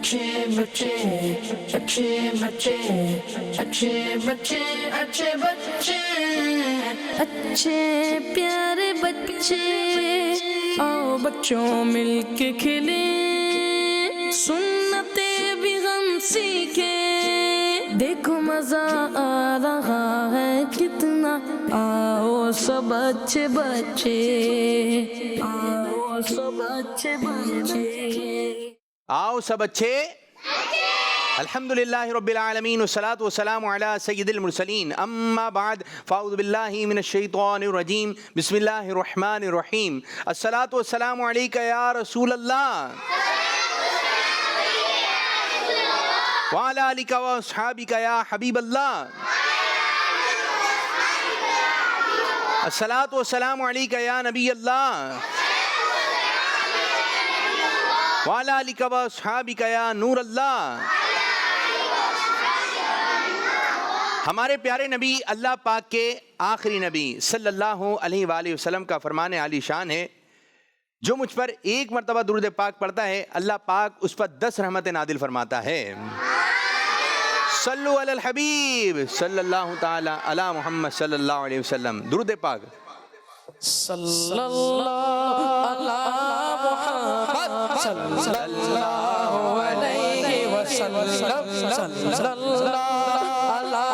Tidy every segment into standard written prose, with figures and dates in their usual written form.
अच्छे बच्चे अच्छे बच्चे अच्छे बच्चे अच्छे बच्चे अच्छे प्यारे बच्चे आओ बच्चों मिलके खेले सुन्नते भी हम सीखे देखो मजा आ रहा है कितना आओ सब अच्छे बच्चे आओ सब अच्छे बच्चे आओ सब अच्छे अल्हम्दुलिल्लाहि रब्बिल आलमीन वस्सलातु वस्सलामु अला सय्यिदिल मुरसलीन अम्मा बाद फ़अऊज़ु बिल्लाहि मिनश शैतानिर रजीम बिस्मिल्लाहिर रहमानिर रहीम अस्सलातु वस्सलामु अलैका या रसूल अल्लाह व अला आलिका व अस्हाबिका या हबीब अल्लाह अस्सलातु वस्सलामु अलैका या नबी अल्लाह वाला अलिका व अस्हाबिका या नूर अल्लाह। हमारे प्यारे नबी अल्लाह पाक के आखिरी नबी सल्लल्लाहु अलैहि वसल्लम का फरमान आली शान है, जो मुझ पर एक मरतबा दुरूद पाक पढ़ता है अल्लाह पाक उस पर 10 रहमतें नादिल फरमाता है। सल्लु अलल हबीब सल्लल्लाहु ताला अला मुहम्मद सल्लल्लाहु अलैहि वसल्लम। दुरूद पाक सल्लल्लाहु अला मुहम्मद सल्लल्लाहु अलैहि वसल्लम सल्लल्लाहु अला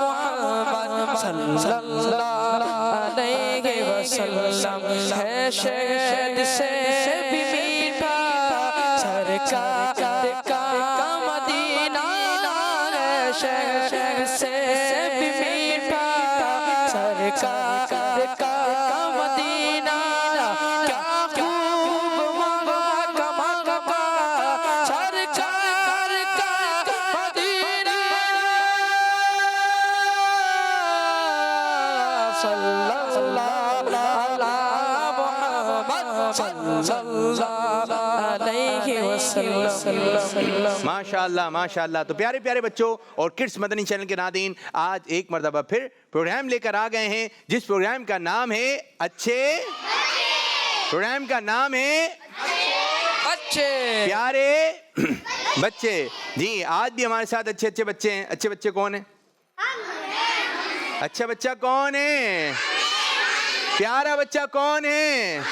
मुहम्मद सल्लल्लाहु अलैहि वसल्लम है शहद से भी मीठा सरकार का मदीना है शहद से भी मीठा सरकार का मदीना क्या खूब मका सरकार का मदीना सल्लल्लाहु अला मुहम्मद सल्लल्लाहु अलैहि वसल्लम। माशाअल्लाह माशाअल्लाह। तो प्यारे प्यारे बच्चों और किड्स मदनी चैनल के नादीन, आज एक मरतबा फिर प्रोग्राम लेकर आ गए हैं जिस प्रोग्राम का नाम है अच्छे, प्रोग्राम का नाम है अच्छे प्यारे बच्चे। जी आज भी हमारे साथ अच्छे अच्छे बच्चे हैं। अच्छे बच्चे कौन है? अच्छा बच्चा कौन है? प्यारा बच्चा कौन है?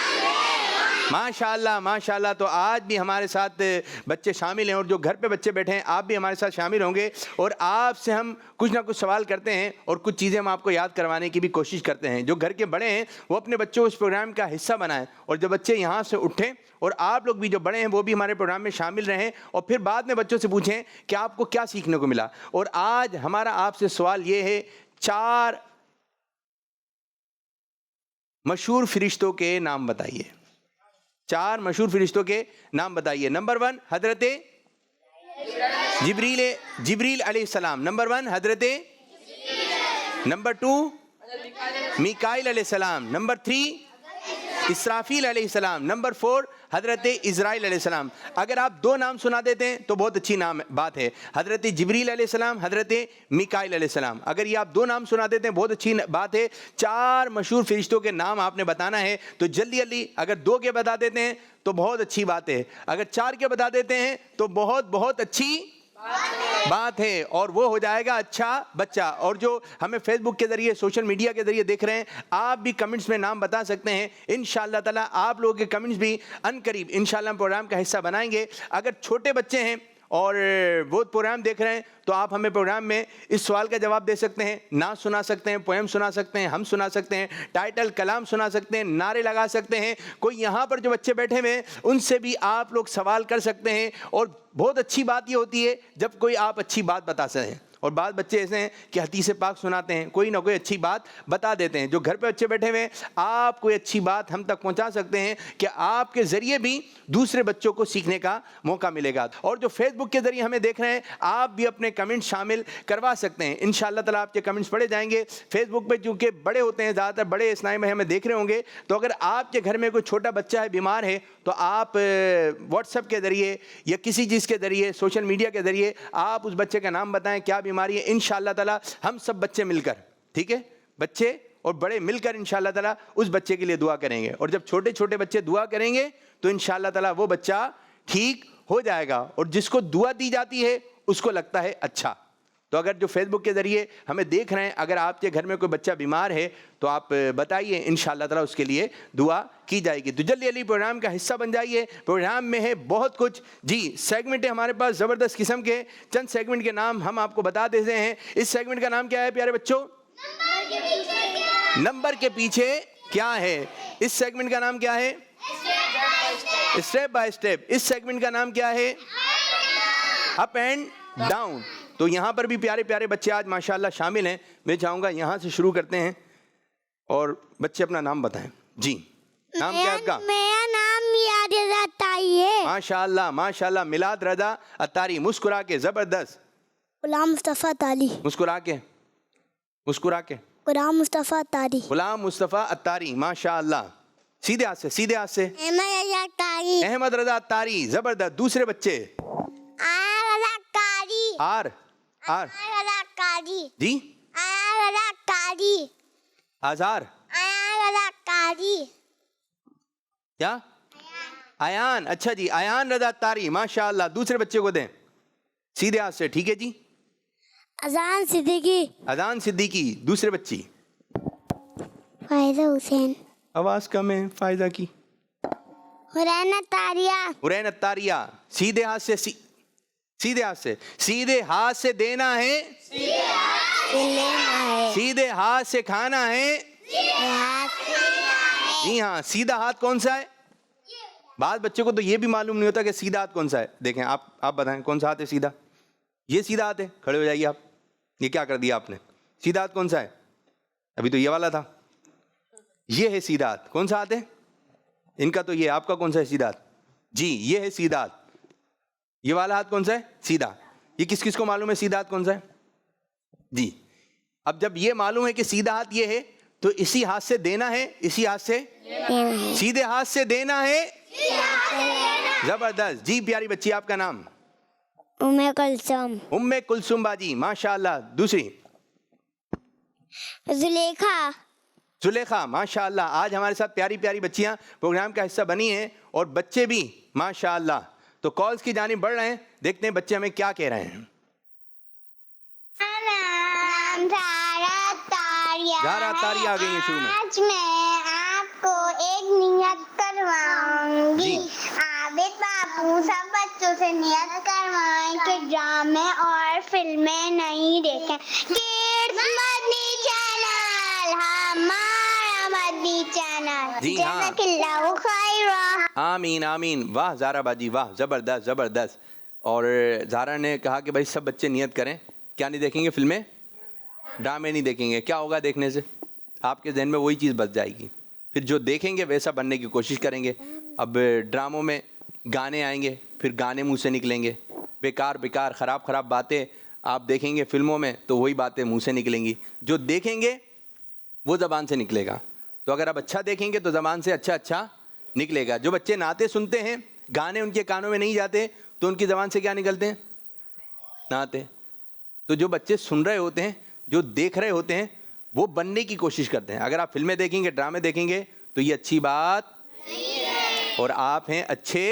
माशाअल्लाह माशाअल्लाह। तो आज भी हमारे साथ बच्चे शामिल हैं और जो घर पे बच्चे बैठे हैं आप भी हमारे साथ शामिल होंगे और आपसे हम कुछ ना कुछ सवाल करते हैं और कुछ चीज़ें हम आपको याद करवाने की भी कोशिश करते हैं। जो घर के बड़े हैं वो अपने बच्चों को इस प्रोग्राम का हिस्सा बनाएं और जब बच्चे यहाँ से उठें और आप लोग भी जो बड़े हैं वो भी हमारे प्रोग्राम में शामिल रहें और फिर बाद में बच्चों से पूछें कि आपको क्या सीखने को मिला। और आज हमारा आपसे सवाल ये है, 4 मशहूर फरिश्तों के नाम बताइए। 4 मशहूर फरिश्तों के नाम बताइए। नंबर 1 हजरत जिब्रील अलैहिस्सलाम। नंबर 1 हजरत, नंबर 2 मीकाईल अलैहिस्सलाम। नंबर 3 इसराफील अलैहिस्सलाम। नंबर 4 हजरत इज़राइल अलैहिस्सलाम। अगर आप 2 नाम सुना देते हैं तो बहुत अच्छी बात है, हजरत जिब्रील अलैहिस्सलाम, हजरत मीकाईल अलैहिस्सलाम। अगर ये आप 2 नाम सुना देते हैं बहुत अच्छी बात है। 4 मशहूर फरिश्तों के नाम आपने बताना है तो जल्दी जल्दी, अगर 2 के बता देते हैं तो बहुत अच्छी बात है, अगर 4 के बता देते हैं तो बहुत बहुत अच्छी बात है और वो हो जाएगा अच्छा बच्चा। और जो हमें फेसबुक के जरिए सोशल मीडिया के जरिए देख रहे हैं आप भी कमेंट्स में नाम बता सकते हैं। इंशाअल्लाह ताला आप लोगों के कमेंट्स भी अनकरीब इंशाअल्लाह हम प्रोग्राम का हिस्सा बनाएंगे। अगर छोटे बच्चे हैं और वो प्रोग्राम देख रहे हैं तो आप हमें प्रोग्राम में इस सवाल का जवाब दे सकते हैं, नात सुना सकते हैं, पोएम सुना सकते हैं, हम सुना सकते हैं, टाइटल कलाम सुना सकते हैं, नारे लगा सकते हैं। कोई यहाँ पर जो बच्चे बैठे हुए हैं उनसे भी आप लोग सवाल कर सकते हैं। और बहुत अच्छी बात ये होती है जब कोई आप अच्छी बात बता सकें। और बाद बच्चे ऐसे हैं कि हदीस पाक सुनाते हैं, कोई ना कोई अच्छी बात बता देते हैं। जो घर पे बच्चे बैठे हुए हैं आप कोई अच्छी बात हम तक पहुंचा सकते हैं कि आपके ज़रिए भी दूसरे बच्चों को सीखने का मौका मिलेगा। और जो फेसबुक के ज़रिए हमें देख रहे हैं आप भी अपने कमेंट शामिल करवा सकते हैं। इंशाअल्लाह ताला आपके कमेंट्स पढ़े जाएंगे। फेसबुक पे चूँकि बड़े होते हैं, ज़्यादातर बड़े इस्लामी में हमें देख रहे होंगे, तो अगर आपके घर में कोई छोटा बच्चा है, बीमार है, तो आप व्हाट्सएप के ज़रिए या किसी चीज़ के ज़रिए, सोशल मीडिया के ज़रिए आप उस बच्चे का नाम बताएं क्या बीमारी है। इंशाअल्लाह ताला हम सब बच्चे मिलकर, ठीक है, बच्चे और बड़े मिलकर इंशाअल्लाह ताला उस बच्चे के लिए दुआ करेंगे। और जब छोटे छोटे बच्चे दुआ करेंगे तो इंशाअल्लाह ताला वो बच्चा ठीक हो जाएगा, और जिसको दुआ दी जाती है उसको लगता है अच्छा। तो अगर जो फेसबुक के ज़रिए हमें देख रहे हैं, अगर आपके घर में कोई बच्चा बीमार है तो आप बताइए, इंशाअल्लाह ताला उसके लिए दुआ की जाएगी। तो जल्दी जल्दी प्रोग्राम का हिस्सा बन जाइए। प्रोग्राम में है बहुत कुछ जी, सेगमेंट है हमारे पास ज़बरदस्त किस्म के। चंद सेगमेंट के नाम हम आपको बता देते हैं। इस सेगमेंट का नाम क्या है प्यारे बच्चों? नंबर के पीछे क्या है। इस सेगमेंट का नाम क्या है? Step by step. इस सेगमेंट का नाम क्या है? Up and down. तो यहाँ पर भी प्यारे प्यारे बच्चे आज माशाल्लाह शामिल हैं। मैं चाहूँगा यहाँ से शुरू करते हैं और बच्चे अपना नाम बताएं। जी, नाम क्या है आपका? मेरा नाम मिलाद रजा अत्तारी है। माशाल्लाह माशाल्लाह, मिलाद रजा अत्तारी। मुस्कुरा के, ज़बरदस्त। गुलाम मुस्तफ़ा अत्तारी। मुस्कुरा के, मुस्कुरा के। गुलाम मुस्तफ़ा अत्तारी। गुलाम मुस्तफ़ा अत्तारी, माशाल्लाह। सीधे हाथ से, सीधे हाथ से। अहमद रजा अत्तारी। अहमद रजा अत्तारी, ज़बरदस्त। दूसरे बच्चे? आया रजा अत्तारी। आर आर आया रजा अत्तारी। जी, आया रजा अत्तारी। आज़ार। आया रजा अत्तारी। क्या? आयान। अच्छा जी, आयान रजा अत्तारी, माशाल्लाह। दूसरे बच्चे को दें, सीधे हाथ से। ठीक है जी। अजान सिद्दीकी। अजान सिद्दीकी। दूसरे बच्ची? फायदा हुसैन। आवाज कम है फायदा की। हुरैन अत्तारिया। हुरैन अत्तारिया। सीधे हाथ से, सीधे हाथ से, सीधे हाथ से देना है, सीधे हाथ से खाना है। जी हाँ, सीधा हाथ कौन सा है? बाद बच्चों को तो ये भी मालूम नहीं होता कि सीधा हाथ कौन सा है। देखें आप बताएं कौन सा हाथ है सीधा? ये सीधा हाथ है। खड़े हो जाइए आप। ये क्या कर दिया आपने? सीधा हाथ कौन सा है? अभी तो ये वाला था। ये है सीधा हाथ। कौन सा हाथ है इनका? तो ये। आपका कौन सा है सीधा हाथ? जी, ये है सीधा हाथ। ये वाला हाथ कौन सा है? सीधा। ये किस किस को मालूम है सीधा हाथ कौन सा है? जी। अब जब ये मालूम है कि सीधा हाथ ये है, तो इसी हाथ से देना है, इसी हाथ से, सीधे हाथ से देना है। जबरदस्त जी। प्यारी बच्ची, आपका नाम? उम्मे कुलसुम। उम्मे कुलसुम बाजी, माशाल्लाह। दूसरी? जुलेखा। जुलेखा, माशाल्लाह। आज हमारे साथ प्यारी प्यारी बच्चियां प्रोग्राम का हिस्सा बनी हैं, और बच्चे भी माशाल्लाह। तो कॉल्स की जानिब बढ़ रहे हैं, देखते हैं बच्चे हमें क्या कह रहे हैं। ज़ारा अत्तारी आ गई हैं शुरू में। आज मैं आपको एक नियत करवाऊंगी। आबिद बापू सब बच्चों से नियत करवाएं कि ड्रामे और फिल्में नहीं देखें। किड्स मदनी चैनल, हमारा मदनी चैनल। जी हाँ। जज़ाकल्लाहु खैरा। आमीन आमीन। वाह ज़ारा बाजी, वाह, ज़बरदस्त ज़बरदस्त। और ज़ारा ने कहा कि भाई सब बच्चे नियत करें। क्या नहीं देखेंगे? फिल्में, ड्रामे नहीं देखेंगे। क्या होगा देखने से? आपके जहन में वही चीज़ बच जाएगी। फिर जो देखेंगे वैसा बनने की कोशिश करेंगे। अब ड्रामों में गाने आएंगे, फिर गाने मुंह से निकलेंगे। बेकार बेकार ख़राब ख़राब बातें आप देखेंगे फिल्मों में, तो वही बातें मुंह से निकलेंगी। जो देखेंगे वो ज़बान से निकलेगा। तो अगर आप अच्छा देखेंगे तो ज़बान से अच्छा अच्छा निकलेगा। जो बच्चे नाते सुनते हैं, गाने उनके कानों में नहीं जाते, तो उनकी ज़बान से क्या निकलते हैं? नाते। तो जो बच्चे सुन रहे होते हैं, जो देख रहे होते हैं, वो बनने की कोशिश करते हैं। अगर आप फिल्में देखेंगे, ड्रामे देखेंगे, तो ये अच्छी बात नहीं है। और आप हैं अच्छे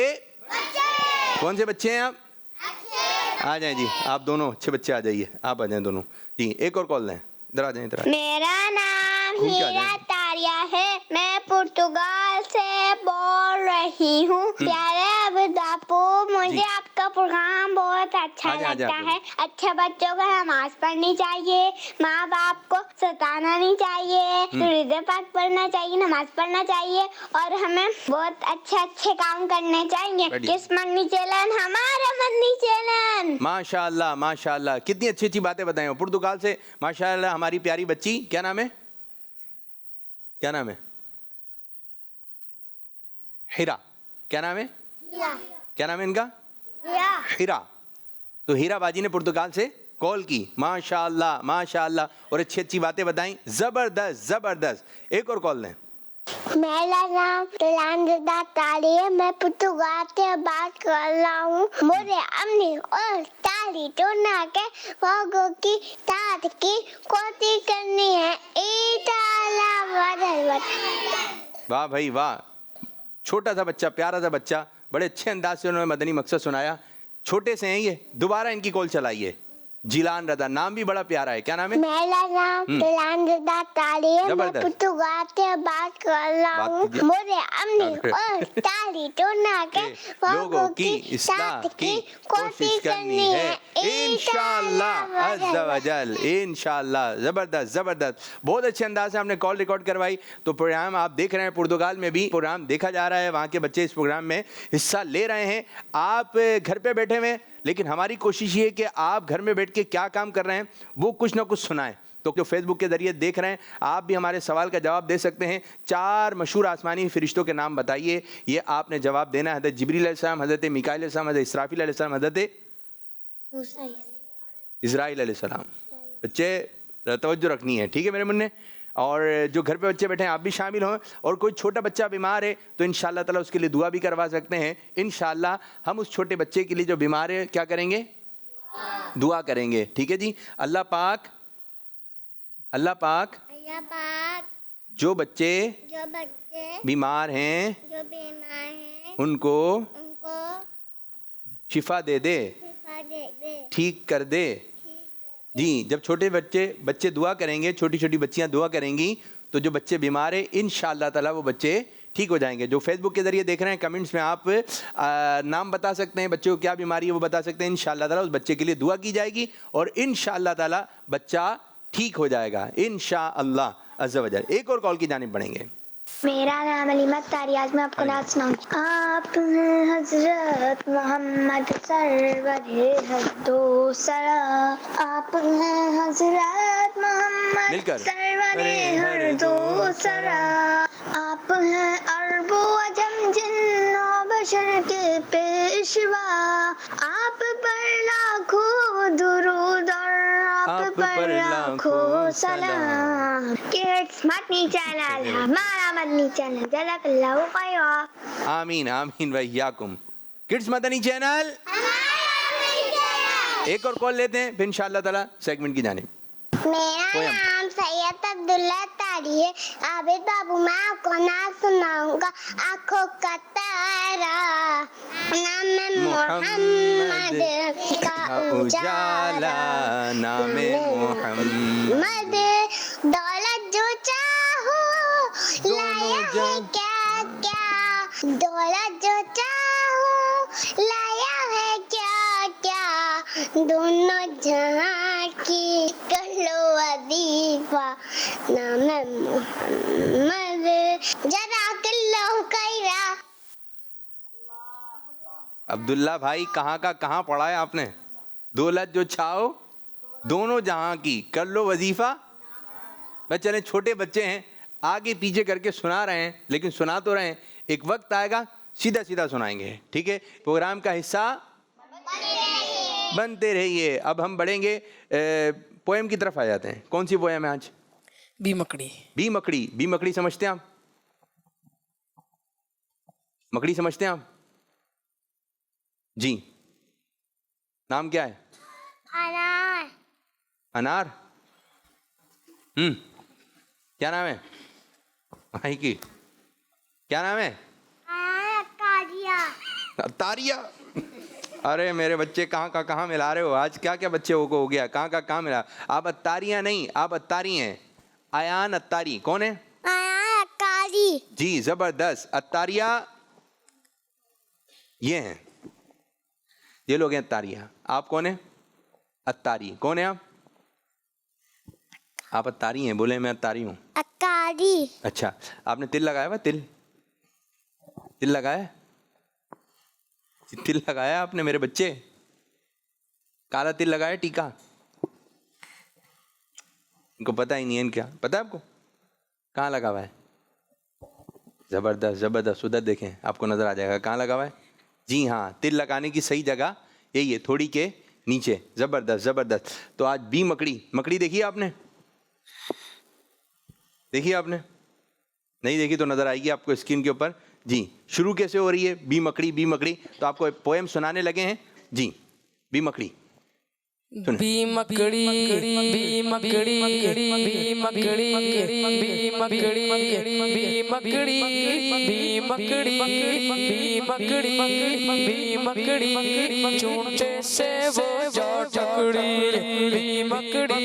बच्चे। कौन से बच्चे हैं आप? आ जाएं जी, आप दोनों अच्छे बच्चे आ जाइए। आप आ जाएं दोनों जी। एक और कॉल लें, इधर आ जाएं, इधर आ जाएं। मेरा नाम घूम के आ हीरा जाएं। तारिया है। मैं पुर्तगाल से बोल रही हूँ। प्यारे अबिद बापू, मुझे जी। आपका प्रोग्राम बहुत अच्छा आ जाएं, लगता आप है। अच्छे बच्चों को नमाज पढ़नी चाहिए, माँ बाप को सताना नहीं चाहिए, सूरज पाक पढ़ना चाहिए, नमाज पढ़ना चाहिए, और हमें बहुत अच्छे अच्छे काम करने चाहिए। बढ़िया। किस मदनी चैनल? हमारा मदनी चैनल। माशाल्लाह माशाल्लाह, कितनी अच्छी अच्छी बातें बताई हो। पुर्तगाल से माशाल्लाह हमारी प्यारी बच्ची, क्या नाम है? क्या नाम है? हीरा। क्या नाम है? क्या नाम है इनका? हीरा। तो हीरा बाजी ने पुर्तगाल से कॉल की। माशाल्लाह माशाल्लाह, और अच्छी अच्छी बातें बताई। जबरदस्त जबरदस्त। एक और कॉल लें। मेरा नाम तलान रजा ताली है। मैं पुर्तगाल से बात कर रहा हूँ। मुझे अम्मी और ताली दोनों के लोगों की ताद की कोशिश करनी है। वाह भाई वाह, छोटा सा बच्चा, प्यारा सा बच्चा बड़े अच्छे अंदाज से उन्होंने मदनी मकसद सुनाया। छोटे से हैं ये, दोबारा इनकी कॉल चलाइए। जिलान रदा, नाम भी बड़ा प्यारा है, क्या नाम है? मेरा नाम दुलान रदा ताली है। मैं जबरदस्त। पुर्तगाल से बात कर रहा बात हूँ। कीजिए। मुझे अम्मी और ताली दोनों के लोगों की इस्लाह की कोशिश करनी है इंशाअल्लाह अज़्ज़ा वजल, इंशाअल्लाह। ज़बरदस्त ज़बरदस्त, बहुत अच्छे अंदाज से आपने कॉल रिकॉर्ड करवाई। तो प्रोग्राम आप देख रहे हैं, पुर्तगाल में भी प्रोग्राम देखा जा रहा है, वहाँ के बच्चे इस प्रोग्राम में हिस्सा ले रहे हैं। आप घर पे बैठे हुए हैं, लेकिन हमारी कोशिश ये है कि आप घर में बैठ के क्या काम कर रहे हैं वो कुछ ना कुछ सुनाएं। तो जो फेसबुक के जरिए देख रहे हैं, आप भी हमारे सवाल का जवाब दे सकते हैं। 4 मशहूर आसमानी फरिश्तों के नाम बताइए, ये आपने जवाब देना है। हज़रत जिब्रील अलैहिस्सलाम, हज़रत मिकाईल अलैहिस्सलाम, हज़रत इसराफील अलैहिस्सलाम, हज़रत इज़राइल अलैहिस्सलाम। बच्चे तवज्जो रखनी है, ठीक है मेरे मुन्ने। और जो घर पे बच्चे बैठे हैं आप भी शामिल हों। और कोई छोटा बच्चा बीमार है तो इंशाअल्लाह ताला उसके लिए दुआ भी करवा सकते हैं। इंशाअल्लाह हम उस छोटे बच्चे के लिए जो बीमार है क्या करेंगे? दुआ करेंगे, ठीक है जी। अल्लाह पाक जो बच्चे बीमार हैं उनको शिफा दे दे, ठीक कर दे जी। जब छोटे बच्चे दुआ करेंगे, छोटी छोटी बच्चियां दुआ करेंगी, तो जो बच्चे बीमार है इंशाअल्लाह ताला वो बच्चे ठीक हो जाएंगे। जो फेसबुक के जरिए देख रहे हैं, कमेंट्स में आप नाम बता सकते हैं, बच्चे को क्या बीमारी है वो बता सकते हैं। इंशाअल्लाह ताला उस बच्चे के लिए दुआ की जाएगी और इंशाअल्लाह ताला बच्चा ठीक हो जाएगा इंशाअल्लाह अज़्ज़ा वजल। एक और कॉल की जानिब बढ़ेंगे। मेरा नाम अलीमत तारी। आज मैं आपको नात सुनाऊंगी। आप हैं हजरत मोहम्मद सरवरे हदो सरा। आप हैं हजरत मोहम्मद मिलकर। सरवरे हदो सरा। आप हैं अरबो अजम जिन्नो बशर के पेशवा। आप पर लाखों दुरूद और आप पर लाखों सलाम। किड्स मदनी चैनल हमारा मदनी चैनल, जज़ाकल्लाहु खैरा। आमीन आमीन वइय्याकुम। Kids Madani channel. एक और कॉल लेते हैं, फिर इंशाअल्लाह ताला सेगमेंट की जानिब। मेरा नाम सैयद अब्दुल्ला तारी है। आबिद बाबू, मैं आपको नाम सुनाऊंगा। आँखों का तारा, नाम है मोहम्मद का उजाला, नाम मोहम्मद। दौलत जो चाहो लाया है क्या क्या, दौलत जो चाहो लाया है क्या क्या, दोनों जहां की कर लो वजीफा, नाम है मोहम्मद, जज़ाकल्लाहु खैरा। अब्दुल्ला भाई, कहाँ का कहाँ पढ़ा है आपने? दौलत जो चाहो दोनों जहां की कर लो वजीफा। बच्चे ने छोटे बच्चे हैं, आगे पीछे करके सुना रहे हैं, लेकिन सुना तो रहे हैं, एक वक्त आएगा सीधा सीधा सुनाएंगे, ठीक है। प्रोग्राम का हिस्सा बनते रहिए। अब हम बढ़ेंगे, पोएम की तरफ आ जाते हैं। कौन सी पोएम है आज? बी मकड़ी। बी मकड़ी। बी मकड़ी समझते हैं आप? मकड़ी समझते हैं आप जी? नाम क्या है? अनार। अनार। क्या नाम है भाई की? क्या नाम है? तारिया। अरे मेरे बच्चे कहाँ का कहाँ मिला रहे हो आज? क्या क्या बच्चे को हो गया? कहाँ का कहाँ मिला? आप अत्तारियाँ नहीं, आप अत्तारी हैं। आयान अत्तारी कौन है? अत्तारी जी, जबरदस्त। अत्तारिया ये हैं, ये लोग हैं अत्तारिया। आप कौन है? अत्तारी। कौन है आप? आप अत्तारी हैं। बोले मैं अत्तारी हूँ। अत्तारी। अच्छा, आपने तिल लगाया हुआ? तिल लगाया? तिल लगाया आपने मेरे बच्चे? काला तिल लगाया, टीका? इनको पता ही नहीं है। इनका पता है आपको कहाँ लगा हुआ है? जबरदस्त जबरदस्त। उधर देखें, आपको नजर आ जाएगा कहाँ लगा हुआ है। जी हाँ, तिल लगाने की सही जगह यही है, थोड़ी के नीचे। जबरदस्त जबरदस्त। तो आज बी मकड़ी। मकड़ी देखी आपने? देखिए आपने? नहीं देखी तो नजर आएगी आपको स्क्रीन के ऊपर। जी, शुरू कैसे हो रही है? बी मकड़ी बी मकड़ी। तो आपको पोएम सुनाने लगे हैं जी। बी मकड़ी। बी मकड़ी बी मकड़ी बी मकड़ी बी मकड़ी बी मकड़ी बी मकड़ी बी मकड़ी बी मकड़ी चूंटे से वो जा टकड़ी बी मकड़ी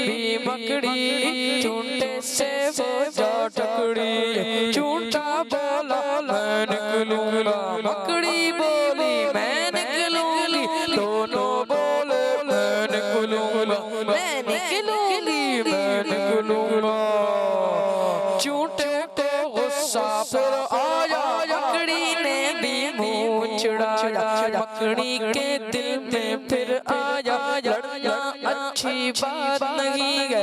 बी मकड़ी चूंटे से वो जा टकड़ी चूंटा बोला मैं निकलूंगा मकड़ी बोली मैं निकलूंगी दोनों बोले मैं निकलूंगा मैं निकलूंगी मैं निकलूंगा चूंटे को गुस्सा फिर आया मकड़ी ने भी मुंह चिढ़ाया मकड़ी के दिल में फिर आया लड़ना अच्छी बात नहीं है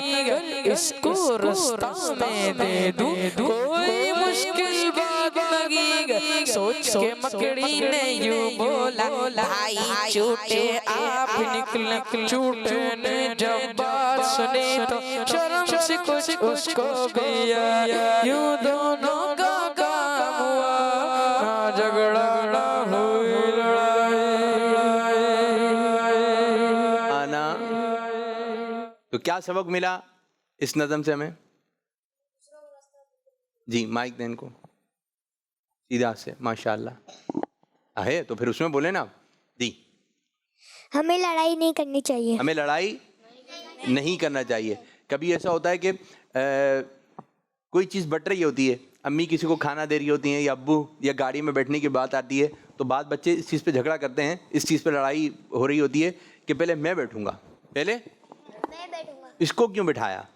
इसको रास्ता में दे दूं कोई मुश्किल बात नहीं है सोच के मकड़ी ने यूं बोला भाई चूटे आप निकल चूटे ने जब बात सुनी तो शर्म से कुछ उसको भी आया यूं दोनों का काम हुआ ना झगड़ा ना हुई आना। तो क्या सबक मिला इस नज़म से हमें? जी माइक दें इनको सीधा से, माशाल्लाह है तो फिर उसमें बोले ना जी। हमें लड़ाई नहीं करनी चाहिए। हमें लड़ाई नहीं करना चाहिए। कभी ऐसा होता है कि कोई चीज़ बट रही होती है, अम्मी किसी को खाना दे रही होती हैं या अब्बू, या गाड़ी में बैठने की बात आती है तो बाद बच्चे इस चीज़ पे झगड़ा करते हैं, इस चीज़ पे लड़ाई हो रही होती है कि पहले मैं बैठूंगा, पहले मैं बैठूंगा, इसको क्यों बिठाया।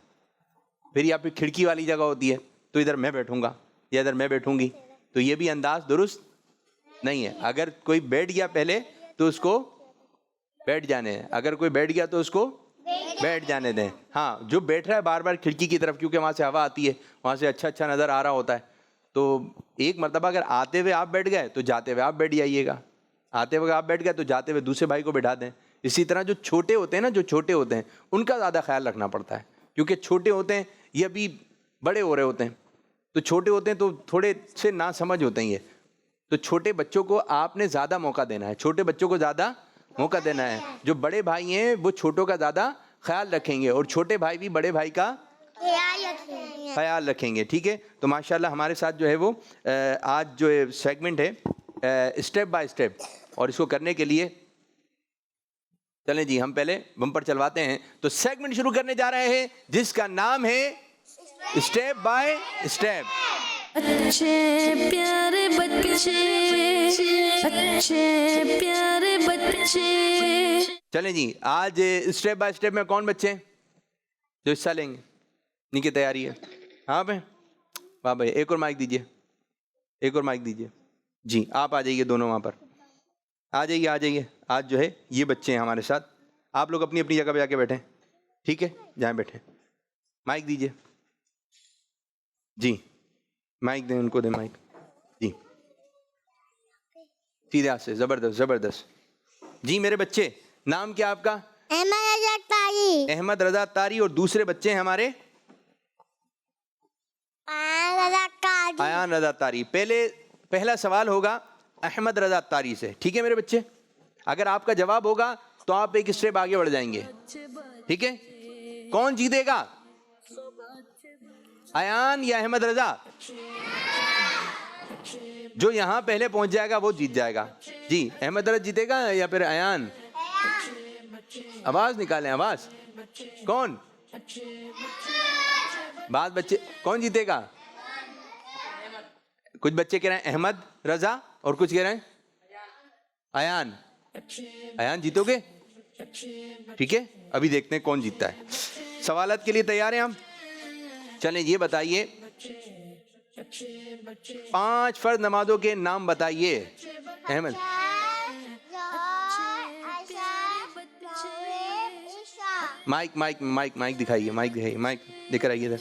फिर या फिर खिड़की वाली जगह होती है तो इधर मैं बैठूंगा या इधर मैं बैठूंगी, तो ये भी अंदाज दुरुस्त नहीं है। अगर कोई बैठ गया पहले तो उसको बैठ जाने हैं, अगर कोई बैठ गया तो उसको बैठ जाने दें। हाँ, जो बैठ रहा है बार बार खिड़की की तरफ, क्योंकि वहाँ से हवा आती है, वहाँ से अच्छा अच्छा नज़र आ रहा होता है, तो एक मरतबा अगर आते हुए आप बैठ गए तो जाते हुए आप बैठ जाइएगा, आते हुए आप बैठ गए तो जाते हुए दूसरे भाई को बैठा दें। इसी तरह जो छोटे होते हैं ना, जो छोटे होते हैं उनका ज़्यादा ख्याल रखना पड़ता है, क्योंकि छोटे होते हैं ये अभी बड़े हो रहे होते हैं, तो छोटे होते हैं तो थोड़े से ना समझ होते हैं ये, तो छोटे बच्चों को आपने ज़्यादा मौका देना है, छोटे बच्चों को ज़्यादा मौका देना है। जो बड़े भाई हैं वो छोटों का ज़्यादा ख्याल रखेंगे और छोटे भाई भी बड़े भाई का ख्याल रखेंगे। ठीक है, तो माशाल्लाह हमारे साथ जो है वो आज जो सेगमेंट है स्टेप बाय स्टेप, और इसको करने के लिए चलें जी हम पहले बम्पर चलवाते हैं। तो सेगमेंट शुरू करने जा रहे हैं जिसका नाम है स्टेप बाय स्टेप। अच्छे प्यारे बच्चे, अच्छे प्यारे बच्चे। चलें जी, आज स्टेप बाय स्टेप में कौन बच्चे जो हिस्सा लेंगे, इनकी तैयारी है? हाँ भाई, वाह भाई, एक और माइक दीजिए, एक और माइक दीजिए जी। आप आ जाइए दोनों वहाँ पर, आ जाइए आ जाइए। आज जो है ये बच्चे हैं हमारे साथ, आप लोग अपनी अपनी जगह पे जाके बैठें, ठीक है, जहाँ बैठें। माइक दीजिए जी, माइक दें उनको, दें माइक जी, सीधे हाथ से, ज़बरदस्त ज़बरदस्त जी। मेरे बच्चे, नाम क्या आपका? अहमद रजा तारी। अहमद रजा तारी। और दूसरे बच्चे हैं हमारे आयान रजा तारी। पहला सवाल होगा अहमद रजा तारी से, ठीक है मेरे बच्चे? अगर आपका जवाब होगा तो आप एक स्टेप आगे बढ़ जाएंगे, ठीक है? कौन जीतेगा, आयान या अहमद रजा? जो यहां पहले पहुंच जाएगा वो जीत जाएगा जी। अहमद रजा जीतेगा या फिर आयान? आवाज निकालें, आवाज। कौन? बाद बच्चे, कौन जीतेगा? कुछ बच्चे कह रहे हैं अहमद रजा और कुछ कह रहे हैं आयान। आयान जीतोगे? ठीक है, अभी देखते हैं कौन जीतता है। सवालात के लिए तैयार हैं हम? चलें, ये बताइए 5 फर्ज नमाजों के नाम बताइए। Ahmad, mike mike mike mike दिखाइए, माइक दिखाइए, माइक लेकर आइए इधर।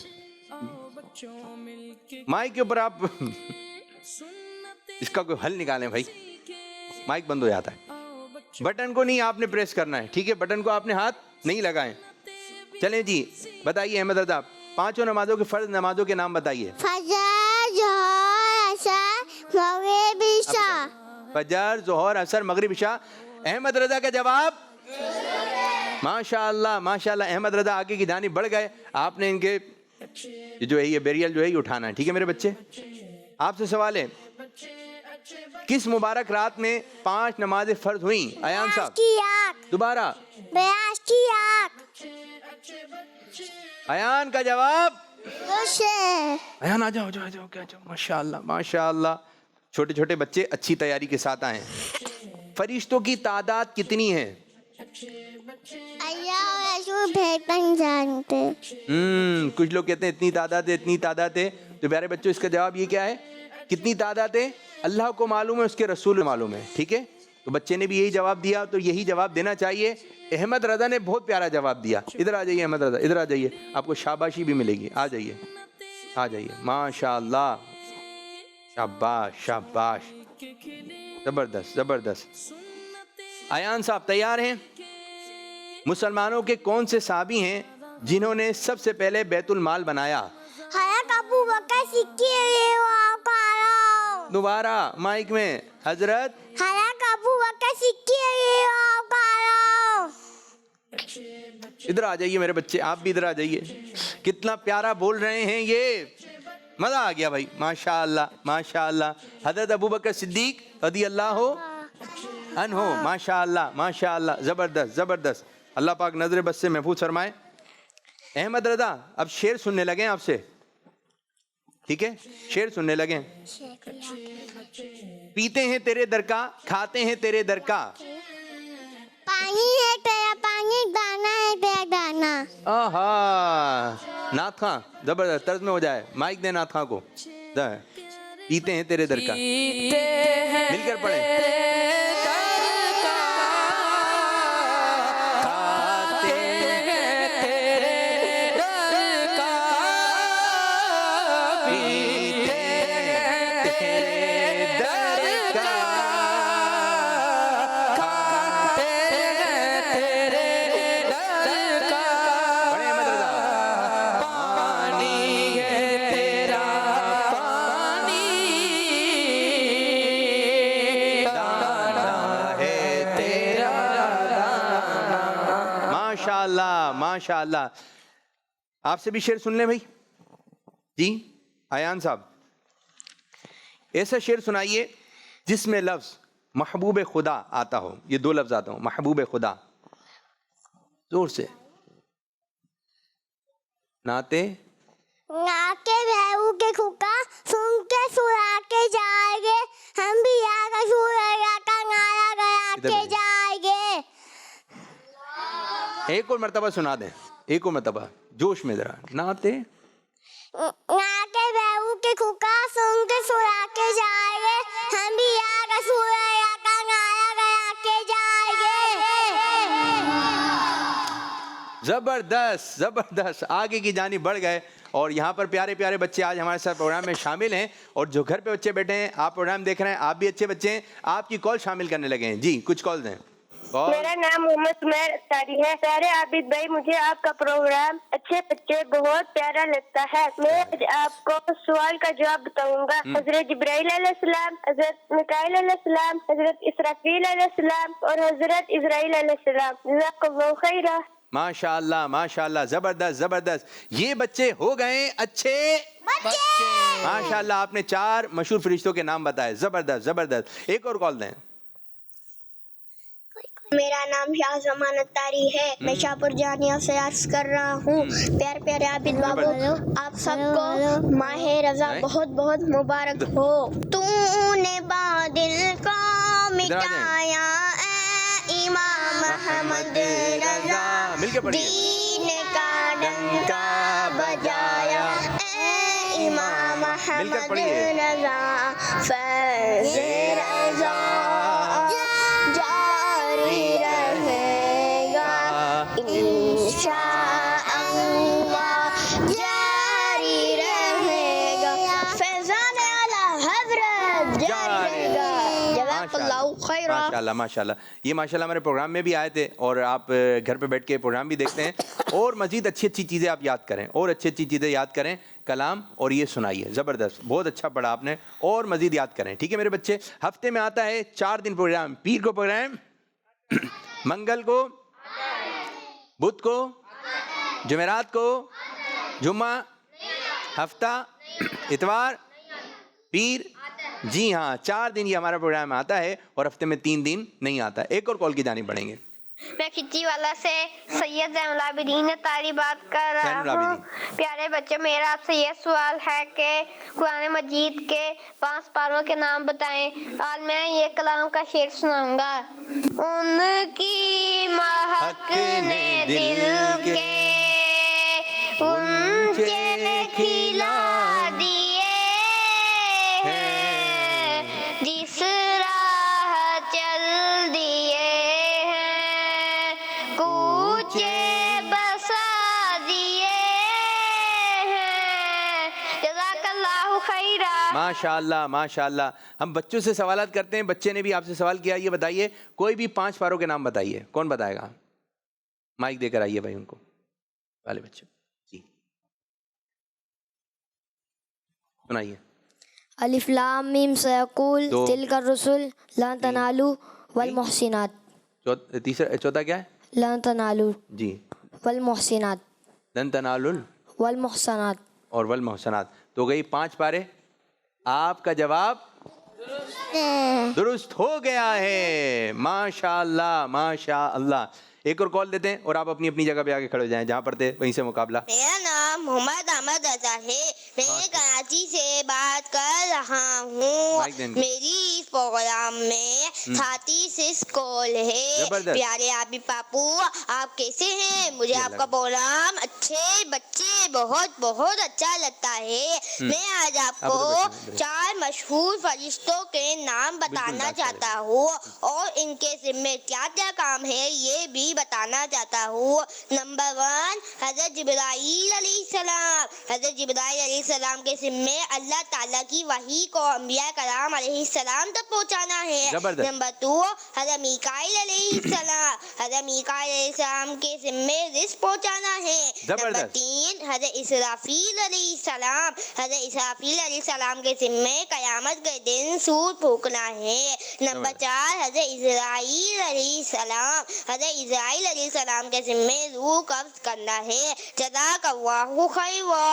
माइक के ऊपर आप इसका कोई हल निकालें भाई, माइक बंद हो जाता है। बटन को नहीं आपने प्रेस करना है, ठीक है? बटन को आपने हाथ नहीं लगाएं। चलें जी, बताइए अहमद रजा, 5 नमाजों के फर्ज नमाजों के नाम बताइए। फजर, जोहर, असर, मगरिब, इशा। फजर, जोहर, असर, मगरिब, इशा। अहमद रजा का जवाब माशाअल्लाह माशाअल्लाह। अहमद रजा आगे की जानिब बढ़ गए। आपने इनके जो है ये बेरियल जो है ये उठाना है, ठीक है मेरे बच्चे। आपसे सवाल है, किस मुबारक रात में 5 नमाजें फर्ज हुई? अयान साहब की आँख, दोबारा। बयास की आँख। अयान का जवाब। उसे अयान आ जाओ, जाओ जाओ, क्या जाओ। माशाअल्लाह माशाअल्लाह, छोटे छोटे बच्चे अच्छी तैयारी के साथ आए हैं। फरिश्तों की तादाद कितनी है? अल्लाह रसूल बेहतर जानते। कुछ लोग कहते हैं इतनी तादाद है, इतनी तादाद है। तो प्यारे बच्चों इसका जवाब ये क्या है? कितनी तादाद है अल्लाह को मालूम है, उसके रसूल को मालूम है, ठीक है। तो बच्चे ने भी यही जवाब दिया, तो यही जवाब देना चाहिए। अहमद रजा ने बहुत प्यारा जवाब दिया। इधर आ जाइए अहमद रजा, इधर आ जाइए, आपको शाबाशी भी मिलेगी। आ जाइए, आ जाइए। माशाअल्लाह, शाबाश शाबाश, जबरदस्त जबरदस्त। अयान साहब तैयार हैं? मुसलमानों के कौन से साहबी हैं जिन्होंने सबसे पहले बैतुल माल बनाया? हज़रत अबू बकर सिद्दीक़ दोबारा माइक में। हजरत अबू बकर सिद्दीक़। इधर आ जाइए मेरे बच्चे, आप भी इधर आ जाइए। कितना प्यारा बोल रहे हैं ये, मजा आ गया भाई। माशाअल्लाह माशाअल्लाह। हजरत अबू बकर सिद्दीक रज़ियल्लाहु अन्हु, माशाअल्लाह माशाअल्लाह, जबरदस्त जबरदस्त। अल्लाह पाक नजर बस से महफूज फरमाए। अहमद रजा अब शेर सुनने लगे आपसे, ठीक है? शेर सुनने लगे। पीते हैं तेरे दर का, खाते हैं तेरे दर का। पानी है तेरा पानी, दाना है तेरा दाना। आहा, नाथ खां जबरदस्त, तर्ज में हो जाए। माइक दे नाथ खां को। पीते हैं तेरे दर का, मिलकर पढ़े। माशाअल्लाह। आपसे भी शेर सुन लें भाई जी। अयान साहब ऐसा शेर सुनाइए जिसमें लफ्ज महबूब खुदा आता हो। ये 2 लफ्ज आता हो, महबूब खुदा। जोर से। नाते बहू के खुका सुन के सुरा के जाएंगे, हम भी आगा सुरा का नारा गया के जाएंगे। एक और मर्तबा सुना दें, एक और मर्तबा जोश में जरा। नाते बहू के खुका सुन के सुरा के जाएंगे, हम भी आगा सुरा का नारा गया के जाएंगे। जबरदस्त जबरदस्त, आगे की जानिब बढ़ गए। और यहाँ पर प्यारे प्यारे बच्चे आज हमारे साथ प्रोग्राम में शामिल हैं। और जो घर पे बच्चे बैठे हैं, आप प्रोग्राम देख रहे हैं, आप भी अच्छे बच्चे हैं, आपकी कॉल शामिल करने लगे हैं। जी कुछ कॉल दें। मेरा नाम मोहम्मद सुमैर अख्तारी है। प्यारे आबिद भाई, मुझे आपका प्रोग्राम अच्छे बच्चे बहुत प्यारा लगता है। मैं आज आपको सवाल का जवाब बताऊंगा। हजरत जिब्राइल अलैहिस्सलाम, हजरत मिकाईल अलैहिस्सलाम, हजरत इसराफील अलैहिस्सलाम और हजरत इजराइल अलैहिस्सलाम। जज़ाकल्लाहु खैरा। माशाअल्लाह माशाअल्लाह, जबरदस्त जबरदस्त। ये बच्चे हो गए अच्छे बच्चे। माशाअल्लाह, आपने 4 मशहूर फरिश्तों के नाम बताए। जबरदस्त जबरदस्त। एक और कॉल दें। मेरा नाम शाहजमान अत्तारी है। मैं शाहपुर जानिया से अर्ज कर रहा हूँ। प्यारे प्यारे आबिद बाबू, आप सबको माहे रजा बहुत बहुत मुबारक हो। तूने बादल को मिटाया ए इमाम अहमद रजा, दीन का डंका बजाया ए इमाम अहमद रजा, फैज़ रजा माशाल्लाह माशाल्लाह। ये माशाल्लाह हमारे प्रोग्राम में भी आए थे और आप घर पे बैठ के प्रोग्राम भी देखते हैं। और मजीद अच्छी अच्छी चीज़ें आप याद करें, और अच्छी अच्छी चीज़ें याद करें, कलाम और ये सुनाइए। ज़बरदस्त, बहुत अच्छा पढ़ा आपने, और मजीद याद करें। ठीक है मेरे बच्चे। हफ्ते में आता है 4 दिन प्रोग्राम। पीर को प्रोग्राम, मंगल को, बुध को, जुमेरात को, जुम्मा, हफ्ता, इतवार, पीर। जी हाँ, 4 दिन ये हमारा प्रोग्राम आता है और हफ्ते में 3 दिन नहीं आता। एक और कॉल की जानी पड़ेंगे। मैं खिच्ची वाला से सैयद ज़ैनुल आबिदीन तारी बात कर रहा ज़ैनुल हूँ। आबिदीन। प्यारे बच्चे, मेरा आपसे ये सवाल है कि कुरान मजीद के 5 पारों के नाम बताएं। आज मैं ये कलाम का शेर सुनाऊंगा। उनकी महक ने दिल के ऊंचे खिला दिए हैं, जिस राह चल दिए हैं, कूचे बसा दिए हैं। जज़ाकल्लाहु खैरा। माशाअल्लाह माशाअल्लाह। हम बच्चों से सवालात करते हैं। बच्चे ने भी आपसे सवाल किया। ये बताइए, कोई भी 5 पारों के नाम बताइए। कौन बताएगा? माइक देकर आइए भाई उनको, वाले बच्चे जी, सुनाइए। अलिफ लाम मीम सयकूल दो। तिलकर रसूल लन तनालू वल मुहसिनात। तीसरा चौथा क्या है? लन तनालू जी, वल मुहसिनात लन तनालुल वल मुहसनात। और वल मोहसनात। तो गई 5 पारे। आपका जवाब दुरुस्त हो गया है। माशाअल्लाह माशाअल्लाह। एक और कॉल देते हैं और आप अपनी अपनी जगह पे आके खड़े हो जाएं, जहाँ पर थे वहीं से मुकाबला। मेरा नाम मोहम्मद अहमद रजा है। मैं कराची से बात कर रहा हूँ। माइक देंगे। मेरी इस प्रोग्राम में 36 कॉल है। जबरदस्त। प्यारे आबी पापू, आप कैसे हैं? मुझे आपका प्रोग्राम अच्छे बच्चे बहुत बहुत अच्छा लगता है। मैं आज आपको आप तो 4 मशहूर फरिश्तों के नाम बताना बात चाहता हूँ और इनके जिम्मे क्या क्या काम है ये भी बताना चाहता हूँ। नंबर 1, हज़रत जिब्राईल अलैहिस्सलाम। हज़रत जिब्राईल अलैहिस्सलाम के जिम्मे अल्लाह ताला की वही को अंबिया कराम अलैहिस्सलाम तक पहुँचाना है। जबरदस्त। नंबर 2, हज़रत मीकाईल अलैहिस्सलाम। हज़रत मीकाईल अलैहिस्सलाम के जिम्मे रिज़्क़ पहुँचाना है। नंबर जबरदस्त। 3, हज़रत इसराफील अलैहिस्सलाम। हज़रत इसराफील अलैहिस्सलाम के जिम्मे क़यामत के दिन सूर फूकना है। नंबर 4, हज़रत इज़राईल अलैहिस्सलाम। हज़रत इज़राईल अलैहिस्सलाम के जिम्मे रूह कब्ज़ करना है। जज़ाकल्लाहु खैरा।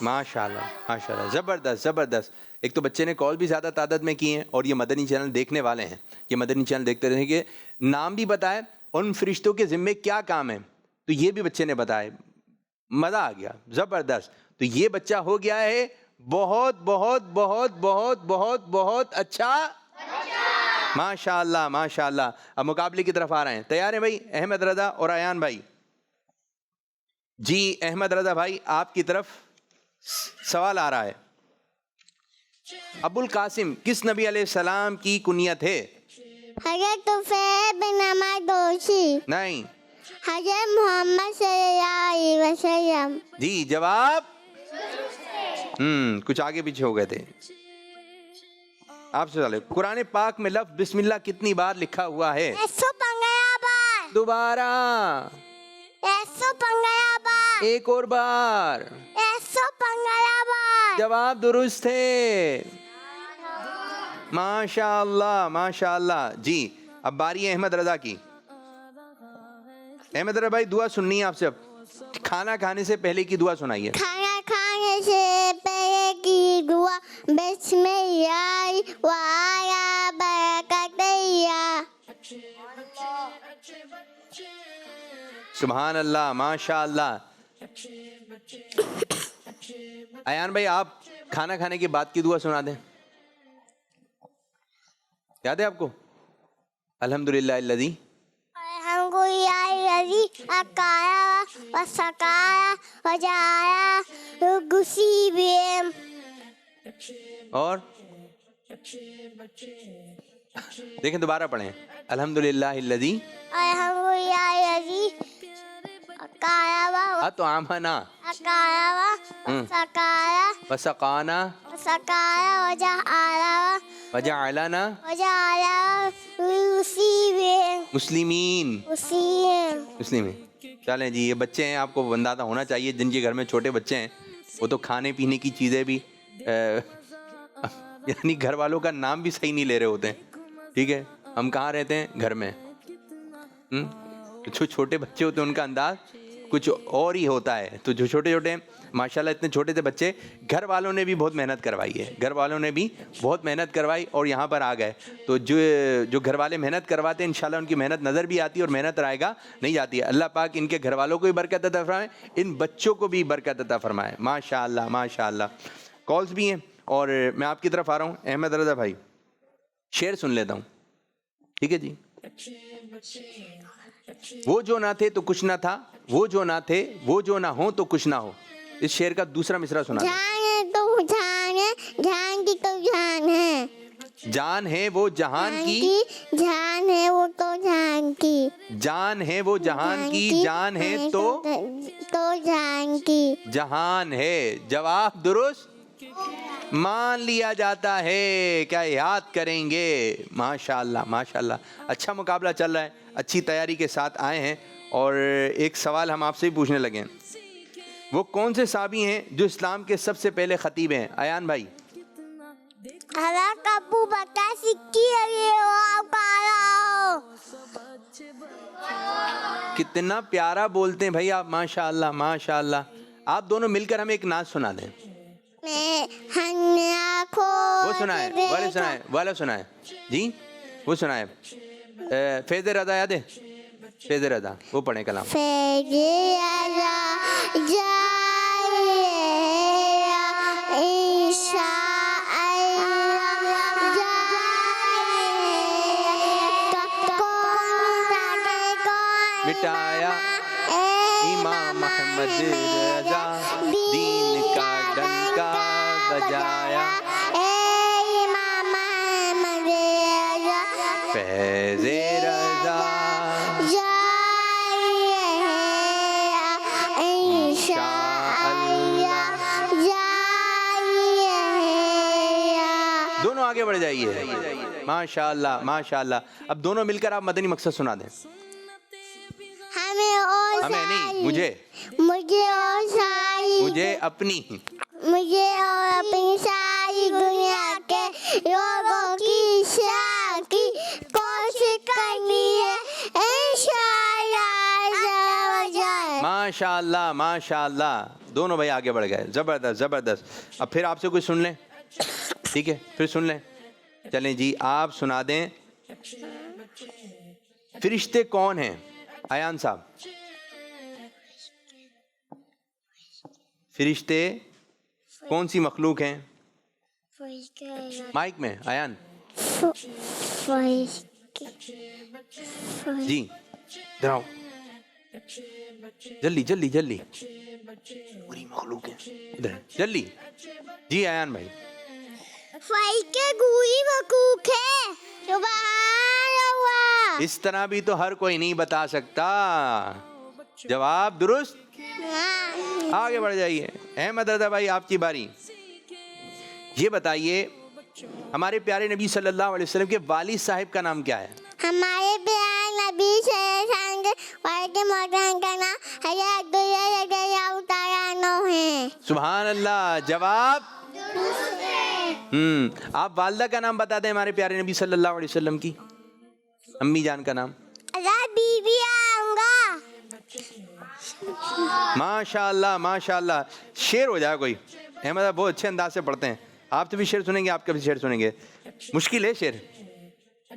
माशाल्लाह माशाल्लाह, ज़बरदस्त ज़बरदस्त। एक तो बच्चे ने कॉल भी ज़्यादा तादाद में किए हैं और ये मदनी चैनल देखने वाले हैं। ये मदनी चैनल देखते रहेंगे। नाम भी बताए, उन फरिश्तों के ज़िम्मे क्या काम है तो ये भी बच्चे ने बताए। मज़ा आ गया, ज़बरदस्त। तो ये बच्चा हो गया है बहुत बहुत बहुत बहुत बहुत बहुत अच्छा। माशाल्लाह माशाल्लाह। अब मुकाबले की तरफ आ रहे हैं। तैयार हैं भाई? अहमद रज़ा और अयान भाई। जी अहमद रज़ा भाई, आपकी तरफ सवाल आ रहा है। अबुल कासिम किस नबी अलैहिस्सलाम की कुनियत है? हज़रत तुफैल बिन अहमद दोशी। नहीं। हज़रत मोहम्मद सल्लल्लाहु अलैहि वसल्लम। जी जवाब कुछ आगे पीछे हो गए थे। आपसे चले, कुरान पाक में लफ्ज़ बिस्मिल्लाह कितनी बार लिखा हुआ है? 115 बार। दोबारा। 115 बार। एक और बार। 115 बार। जवाब दुरुस्त है। माशाअल्लाह माशाअल्लाह। जी अब बारी है अहमद रज़ा की। अहमद रज़ा भाई, दुआ सुननी है आपसे। अब खाना खाने से पहले की दुआ सुनाइए। खाना खाने से पहले की दुआ बिस्मिल्लाह व अला बरकतिल्लाह। सुभान अल्लाह माशाअल्लाह। अयान भाई, आप खाना खाने के बाद की दुआ सुना दें। याद है आपको? अल्हम्दुलिल्लाह अल्लज़ी अकाया व सकाया व जाया गुसीबियम। और देखें, दोबारा पढ़ें। अल्हम्दुलिल्लाह अल्लज़ी अकाया व तो आमना अकाया व सकाया व सकाना व सकाया व जाया व जअलना व जाया गुसीबियम। मुस्लिमीन। गुसीबियम। मुस्लिमीन। चलें जी, ये बच्चे हैं, आपको अंदाज़ा होना चाहिए जिनके घर में छोटे बच्चे हैं वो तो खाने पीने की चीज़ें भी यानी घर वालों का नाम भी सही नहीं ले रहे होते हैं। ठीक है, हम कहाँ रहते हैं? घर में। जो छोटे बच्चे होते हैं उनका अंदाज कुछ और ही होता है। तो जो छोटे छोटे माशाल्लाह इतने छोटे से बच्चे, घर वालों ने भी बहुत मेहनत करवाई है, घर वालों ने भी बहुत मेहनत करवाई और यहाँ पर आ गए। तो जो घर वाले मेहनत करवाते हैं इंशाल्लाह उनकी मेहनत नज़र भी आती है और मेहनत रायगा नहीं जाती है। अल्लाह पाक इनके घर वालों को भी बरकत अता फरमाए, इन बच्चों को भी बरकत अता फरमाए। माशाल्लाह माशाल्लाह। कॉल्स भी हैं और मैं आपकी तरफ आ रहा हूँ। अहमद रज़ा भाई, शेर सुन लेता हूँ, ठीक है जी। वो जो ना थे तो कुछ ना था, वो जो ना थे वो जो ना हो तो कुछ ना हो। इस शेर का दूसरा मिसरा सुना। जान है तो जान है, जान की तो जान है, जान है वो जहान की, जान है वो तो जान की, जान है वो जहान की, जान है तो जान की, जहान है। जवाब दुरुस्त मान लिया जाता है। क्या याद करेंगे? माशाल्लाह माशाल्लाह। अच्छा मुकाबला चल रहा है, अच्छी तैयारी के साथ आए हैं। और एक सवाल हम आपसे ही पूछने लगे हैं, वो कौन से साहबी हैं जो इस्लाम के सबसे पहले खतीब हैं? अयान भाई। हरा कब्बू बता सिक्की है वो आपका कितना प्यारा बोलते हैं भाई आप, माशाल्लाह माशाल्लाह। आप दोनों मिलकर हमें एक नाच सुना दें। वो सुनाए, वाले सुनाए, वाला सुनाए जी, वो सुनाए। फैज़ रज़ा याद है? फैज़ रज़ा वो पढ़े कलाम। मिटाया इमाम अहमद रज़ा, दीन का डंका बजाया, फैज़ रज़ा दोनों आगे बढ़ जाइए। माशाल्लाह माशाल्लाह। अब दोनों मिलकर आप मदनी मकसद सुना दें। हमें नहीं, मुझे और सारी, मुझे अपनी, मुझे और अपनी सारी दुनिया के लोगों की इस्लाह की कोशिश करनी है इंशाअल्लाह। माशाल्लाह माशाल्लाह। दोनों भाई आगे बढ़ गए, जबरदस्त जबरदस्त। अब फिर आपसे कुछ सुन लें, ठीक है? फिर सुन लें। चलें जी, आप सुना दें। फरिश्ते कौन हैं? अयान साहब, फरिश्ते कौन सी मखलूक हैं? माइक में अयान जी, इधर आओ, जल्दी जल्दी जल्दी। पूरी मखलूक है, इधर जल्दी जी। अयान भाई, फरिश्ते पूरी मखलूक है। सुभान अल्लाह। इस तरह भी तो हर कोई नहीं बता सकता। जवाब दुरुस्त। आगे बढ़ जाइए। अहमद रज़ा भाई, आपकी बारी। ये बताइए, हमारे प्यारे नबी सल्लल्लाहु अलैहि वसल्लम के वालिद साहिब का नाम क्या है? हमारे प्यारे नबी सल्लल्लाहु अलैहि वसल्लम का नाम हज़रत अब्दुल्लाह रज़ियल्लाहु तआला अन्हु है। सुभान अल्लाह। जवाब आप वालिदा का नाम बता दें हमारे प्यारे नबी सल्लल्लाहु अलैहि वसल्लम की, अम्मी जान का नाम। बीबी आऊंगा। माशाल्लाह माशाल्लाह। शेर हो जाए कोई। अहमद आप बहुत अच्छे अंदाज से पढ़ते हैं, आप तो भी शेर सुनेंगे, आपका भी शेर सुनेंगे। मुश्किल है शेर,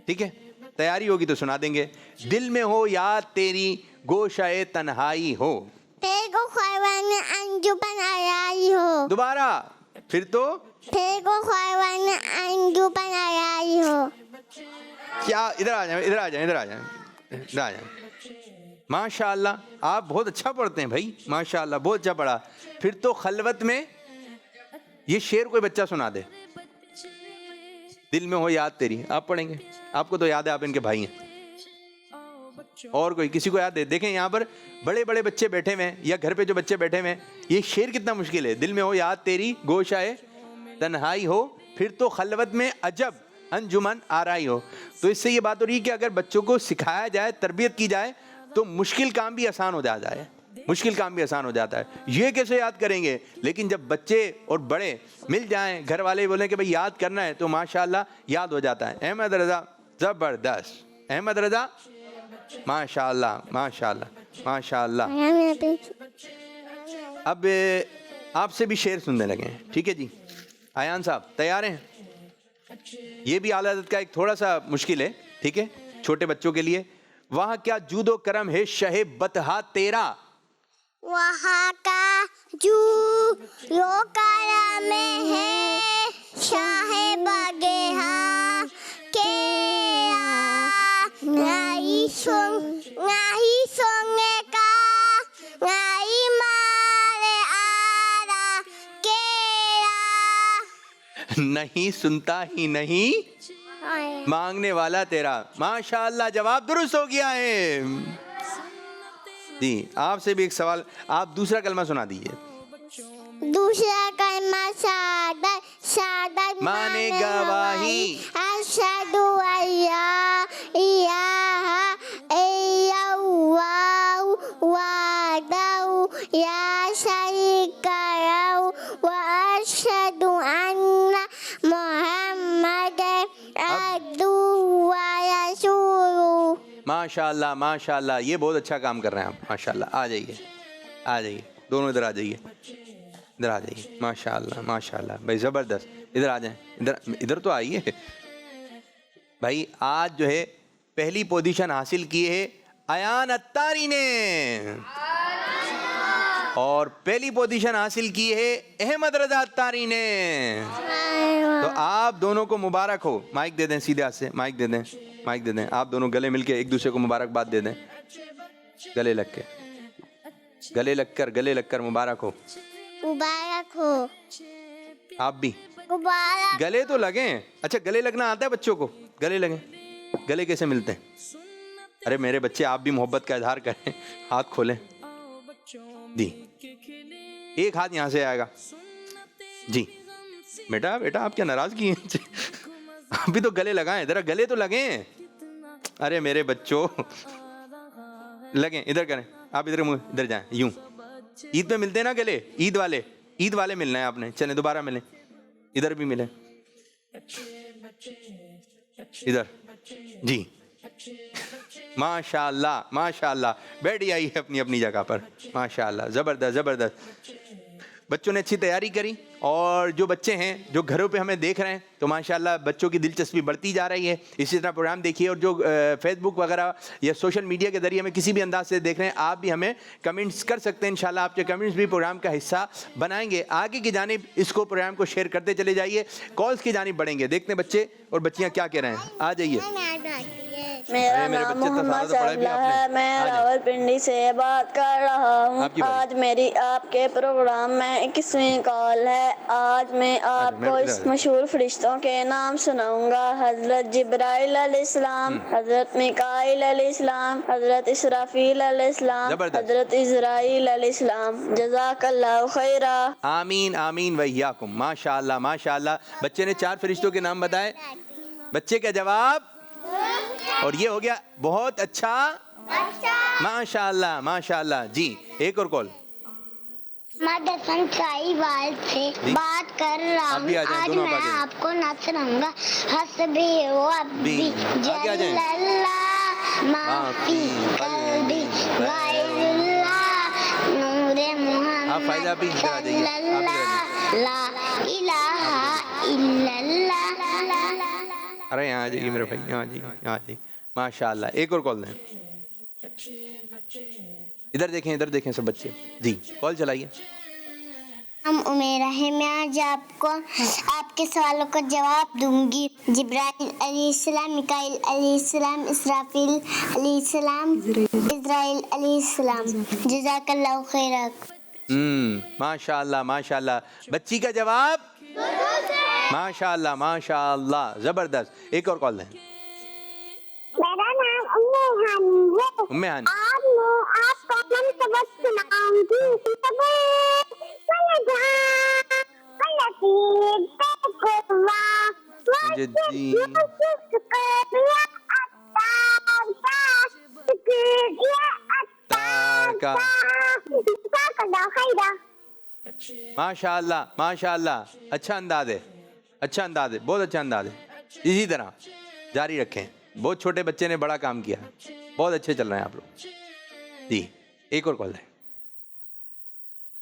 ठीक है? तैयारी होगी तो सुना देंगे। दिल में हो याद तेरी, गोशाए तन्हाई हो, फिर को ख्वाबान अंजुमन आई हो। दोबारा फिर तो, फिर को ख्वाबान अंजुमन आई हो। क्या? इधर आ जाए, इधर आ जाए, इधर आ जाए, इधर आ जाए। माशाल्लाह, आप बहुत अच्छा पढ़ते हैं भाई, माशाल्लाह बहुत अच्छा पढ़ा। फिर तो खलवत में, ये शेर कोई बच्चा सुना दे। दिल में हो याद तेरी, आप पढ़ेंगे, आपको तो याद है, आप इनके भाई हैं। और कोई किसी को याद है? देखें यहाँ पर बड़े बड़े बच्चे बैठे हुए हैं या घर पे जो बच्चे बैठे हुए हैं, ये शेर कितना मुश्किल है। दिल में हो याद तेरी, गोशाए तन्हाई हो, फिर तो खलवत में अजब अंजुमन आराई हो। तो इससे ये बात हो रही है कि अगर बच्चों को सिखाया जाए, तरबियत की जाए, तो मुश्किल काम भी आसान हो जाता है, मुश्किल काम भी आसान हो जाता है। ये कैसे याद करेंगे? लेकिन जब बच्चे और बड़े मिल जाएं, घर वाले बोलें कि भाई याद करना है, तो माशाल्लाह याद हो जाता है। अहमद रज़ा जबरदस्त। अहमद रज़ा माशाल्लाह माशाल्लाह माशाल्लाह। अब आपसे भी शेर सुनने लगे हैं, ठीक है जी। आयान साहब तैयार हैं? ये भी आला हज़रत का एक थोड़ा सा मुश्किल है, ठीक है, छोटे बच्चों के लिए। वहाँ क्या जूदो करम है शहे बतहा तेरा। वहाँ का जो करम है शाहे बगेहा के नहीं सोने का नहीं मारे आरा के नहीं सुनता ही नहीं मांगने वाला तेरा। माशाल्लाह जवाब दुरुस्त हो गया है जी। आपसे भी एक सवाल, आप दूसरा कलमा सुना दीजिए। दूसरा कलमा शहादत माने गवाही। अशहदु अल्ला इलाहा इल्लल्लाहु वहदहु ला शरीका लहु व अशहदु अन्ना मुहम्मदन अब्दुहु व रसूलुहु। माशाल्लाह माशाल्लाह, ये बहुत अच्छा काम कर रहे हैं आप, माशाल्लाह। आ जाइए आ जाइए, दोनों इधर आ जाइए, इधर आ जाइए। माशाल्लाह माशाल्लाह भाई, ज़बरदस्त। इधर आ जाएं, इधर इधर तो आइए भाई। आज जो है पहली पोजीशन हासिल की है अयान अत्तारी ने, और पहली पोजीशन हासिल की है अहमद रजा अत्तारी ने। तो आप दोनों को मुबारक हो। माइक दे दें, सीधे हाथ से माइक दे दें, माइक दे दें। आप दोनों गले मिलके एक दूसरे को मुबारकबाद दे दें, गले लग के, गले लगकर मुबारक हो। मुबारक हो। आप भी मुबारक। गले तो लगे। अच्छा, गले लगना आता है बच्चों को? गले लगे, गले कैसे मिलते हैं? अरे मेरे बच्चे, आप भी मोहब्बत का इजहार करें, हाथ खोलें जी। एक हाथ यहाँ से आएगा जी। बेटा बेटा, आप क्या नाराजगी हैं? अभी तो गले लगाएं, जरा गले तो लगे। अरे मेरे बच्चों, लगे, इधर करें आप, इधर मुंह, इधर जाएं, यूं। ईद में मिलते हैं ना गले, ईद वाले मिलना है आपने। चलें दोबारा मिलें, इधर भी मिले, इधर जी। माशाल्लाह माशाल्लाह, बैठ आई है अपनी अपनी जगह पर। माशाल्लाह, जबरदस्त जबरदस्त। बच्चों ने अच्छी तैयारी करी, और जो बच्चे हैं जो घरों पे हमें देख रहे हैं, तो माशाल्लाह बच्चों की दिलचस्पी बढ़ती जा रही है। इसी तरह प्रोग्राम देखिए, और जो फेसबुक वगैरह या सोशल मीडिया के जरिए हमें किसी भी अंदाज से देख रहे हैं, आप भी हमें कमेंट्स कर सकते हैं। इंशाल्लाह आपके कमेंट्स भी प्रोग्राम का हिस्सा बनाएंगे। आगे की जानिब इसको, प्रोग्राम को शेयर करते चले जाइए, कॉल्स की जानिब बढ़ेंगे। देखते हैं बच्चे और बच्चियाँ क्या कह रहे हैं। आ जाइए। मेरा नाम मोहम्मद सबला है, मैं रावलपिंडी से बात कर रहा हूँ। आज मेरी आपके प्रोग्राम में 21वीं कॉल है। आज मैं आपको इस मशहूर फरिश्तों के नाम सुनाऊंगा। हजरत जिब्राइल अलैहिस्सलाम, हजरत मिकाइल अलैहिस्सलाम, हजरत इसराफील अलैहिस्सलाम, हजरत इजराइल अलैहिस्सलाम। जज़ाकल्लाहु खैरा। आमीन आमीन वइयाकुम। माशाअल्लाह माशाअल्लाह। बच्चे ने 4 फरिश्तों के नाम बताए, बच्चे का जवाब, और ये हो गया बहुत अच्छा। माशाअल्लाह माशाअल्लाह जी। एक और कॉल। मदरसन साहिवाल से बात कर रहा हूँ। आज मैं आपको नाचूंगा। हसबी रब्बी जल्लल्लाह माफी कल्बी गैरुल्लाह नूरे मोहम्मद सल्लल्लाह ला इलाहा इल्लल्लाह। अरे यहाँ आ जाइए मेरे भाई, यहाँ जी, यहाँ जी। माशाअल्लाह। एक और कॉल दें। इधर देखें सब बच्चे जी। कॉल चलाइए। हम उमेरा है, मैं आज आपको आपके सवालों का जवाब दूंगी। जिब्राइल अलैहिस्सलाम, मिकाइल अलैहिस्सलाम, इसराफील अलैहिस्सलाम, इजराइल अलैहिस्सलाम। जज़ाकल्लाहु खैरा। माशाअल्लाह माशाअल्लाह। बच्ची का जवाब माशाअल्लाह माशाअल्लाह, जबरदस्त। एक और कॉल दें। मेरा नाम उम्मे हानी है। उम्मे हानी। आज मैं आपको मन सबक सुनाऊंगी। माशाअल्लाह माशाअल्लाह। अच्छा अंदाज है, अच्छा अंदाज है, बहुत अच्छा अंदाज है। इसी तरह जारी रखें। बहुत छोटे बच्चे ने बड़ा काम किया, बहुत अच्छे चल रहे हैं आप लोग। जी, एक और कॉल है।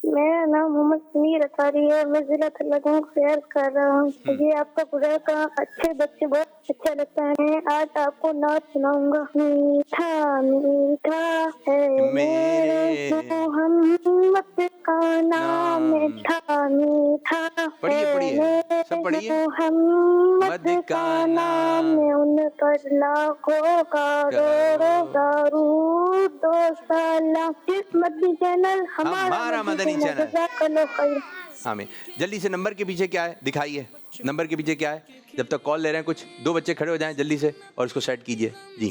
मेरा नाम मोहम्मद समीर अतारी है। मैं जिला तलगांव से अर्ज कर रहा हूँ। मुझे आपका खुदा का अच्छे बच्चे बहुत अच्छा लगता है। आज आपको नाच सुनाऊंगा। मीठा मीठा है मेरे मोहम्मद का नाम, मीठा मीठा पढ़िए सब पढ़िए। मोहम्मद का नाम, उन पर लाखों करोड़ों दरूद दो सलाम। इस मदनी चैनल हमारा मदनी चैनल। जज़ाकल्लाह खैर। आमीन। जल्दी से नंबर के पीछे क्या है दिखाइए, नंबर के पीछे क्या है। जब तक कॉल ले रहे हैं कुछ 2 बच्चे खड़े हो जाएं जल्दी से और इसको सेट कीजिए। जी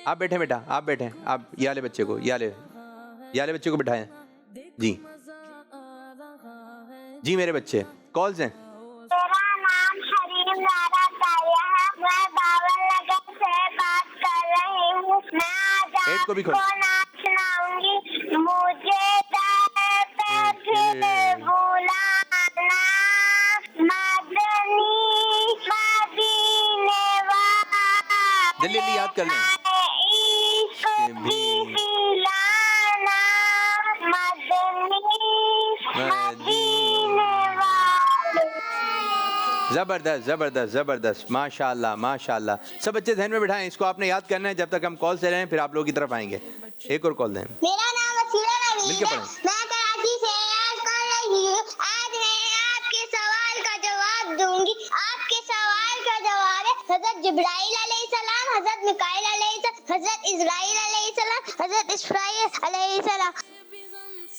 आप बैठे बेटा, आप बैठे, आप ये वाले बच्चे को, ये वाले बच्चे को बिठाएं। जी जी मेरे बच्चे कॉल्स हैं। मेरा नाम हरीम लारा तारिया है। मैं बाबर नगर से बात कर रही हूँ। मैं आज हेड को भी खोलो। आपको नाच सुनाऊंगी। मुझे दर पे फिर बुलाना, मदनी मदीने वाले, जल्दी जल्दी याद कर लें। इश्क भी पिलाना, मदनी मदीने वाले। जबरदस्त जबरदस्त जबरदस्त, माशाल्लाह माशाल्लाह। सब बच्चे ध्यान में बिठाएं, इसको आपने याद करना है जब तक हम कॉल से रहे हैं, फिर आप लोगों की तरफ आएंगे। एक और कॉल दें। मेरा नाम वसीला नवीन मिलके है। पढ़ें। मैं कराची से आज कर रही हूँ। आज मैं आपके सवाल का जवाब दूंगी। आपके सवाल का जवाब है हजरत जिब्राइल अलैहिस्सलाम, हजरत मिकाईल अलैहिस्सलाम, हजरत इस्राईल अलैहिस्सलाम, हजरत इस्राईल अलैहिस्सलाम।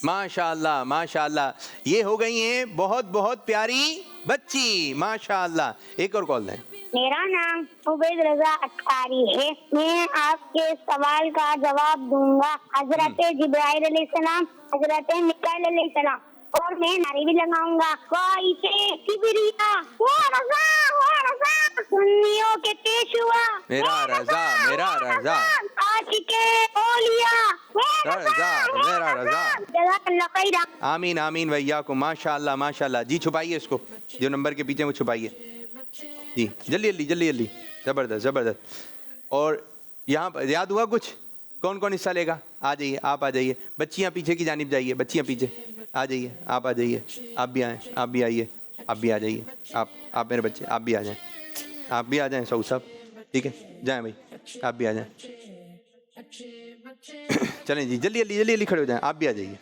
माशाल्लाह माशाल्लाह, ये हो गई हैं बहुत बहुत प्यारी बच्ची, माशाल्लाह। एक और कॉल दें। मेरा नाम उबैद रजा अख्तारी है। मैं आपके सवाल का जवाब दूंगा। हजरत जिब्राइल अलैहिस्सलाम, हजरत मिकाईल अलैहिस्सलाम, और मैं नारे भी लगाऊंगा। वाइसे किबरिया वो रजा सुन्नियों के पेशवा, मेरा रजा मेरा रजा आशिके औलिया, रजा मेरा रजा। जज़ाकल्लाह खैर। आमीन आमीन भैया को, माशाल्लाह माशाल्लाह। जी छुपाइए इसको, जो नंबर के पीछे वो छुपाइए। जी जल्दी जल्दी जल्दी जल्दी, जबरदस्त जबरदस्त। और यहाँ पर याद हुआ कुछ, कौन कौन हिस्सा लेगा? आ जाइए, आप आ जाइए। बच्चियाँ पीछे की जानिब जाइए, बच्चियाँ पीछे आ जाइए, आप आ जाइए। आप भी आएँ, आप भी आइए, आप भी आ जाइए। आप मेरे बच्चे आप भी आ जाएँ, आप भी आ जाएँ सऊ साहब, ठीक है जाएँ भाई, आप भी आ जाएँ। चलें जी जल्दी जल्दी जल्दी जल्दी खड़े हो जाएँ, आप भी आ जाइए।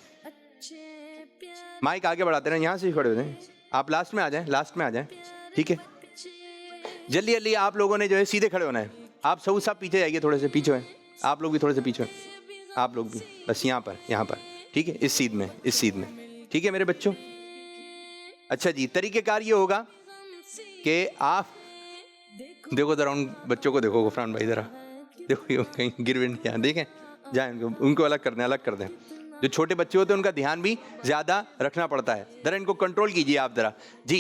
माइक आगे बढ़ाते रहें, यहाँ से ही खड़े हो जाएँ। आप लास्ट में आ जाएँ, लास्ट में आ जाएँ, ठीक है। जल्दी जल्दी आप लोगों ने जो है सीधे खड़े होना है। आप सब पीछे जाइए, थोड़े से पीछे हैं, आप लोग भी थोड़े से पीछे हैं, आप लोग भी बस यहाँ पर, ठीक है, इस सीध में, ठीक है मेरे बच्चों। अच्छा जी, तरीक़ेकार ये होगा कि आप देखो ज़रा उन बच्चों को, देखो गफरान भाई ज़रा देखो, ये कहीं गिर विर नहीं, यहाँ देखें जाए, उनको अलग कर दें। जो छोटे बच्चे होते हैं उनका ध्यान भी ज़्यादा रखना पड़ता है, ज़रा इनको कंट्रोल कीजिए आप ज़रा। जी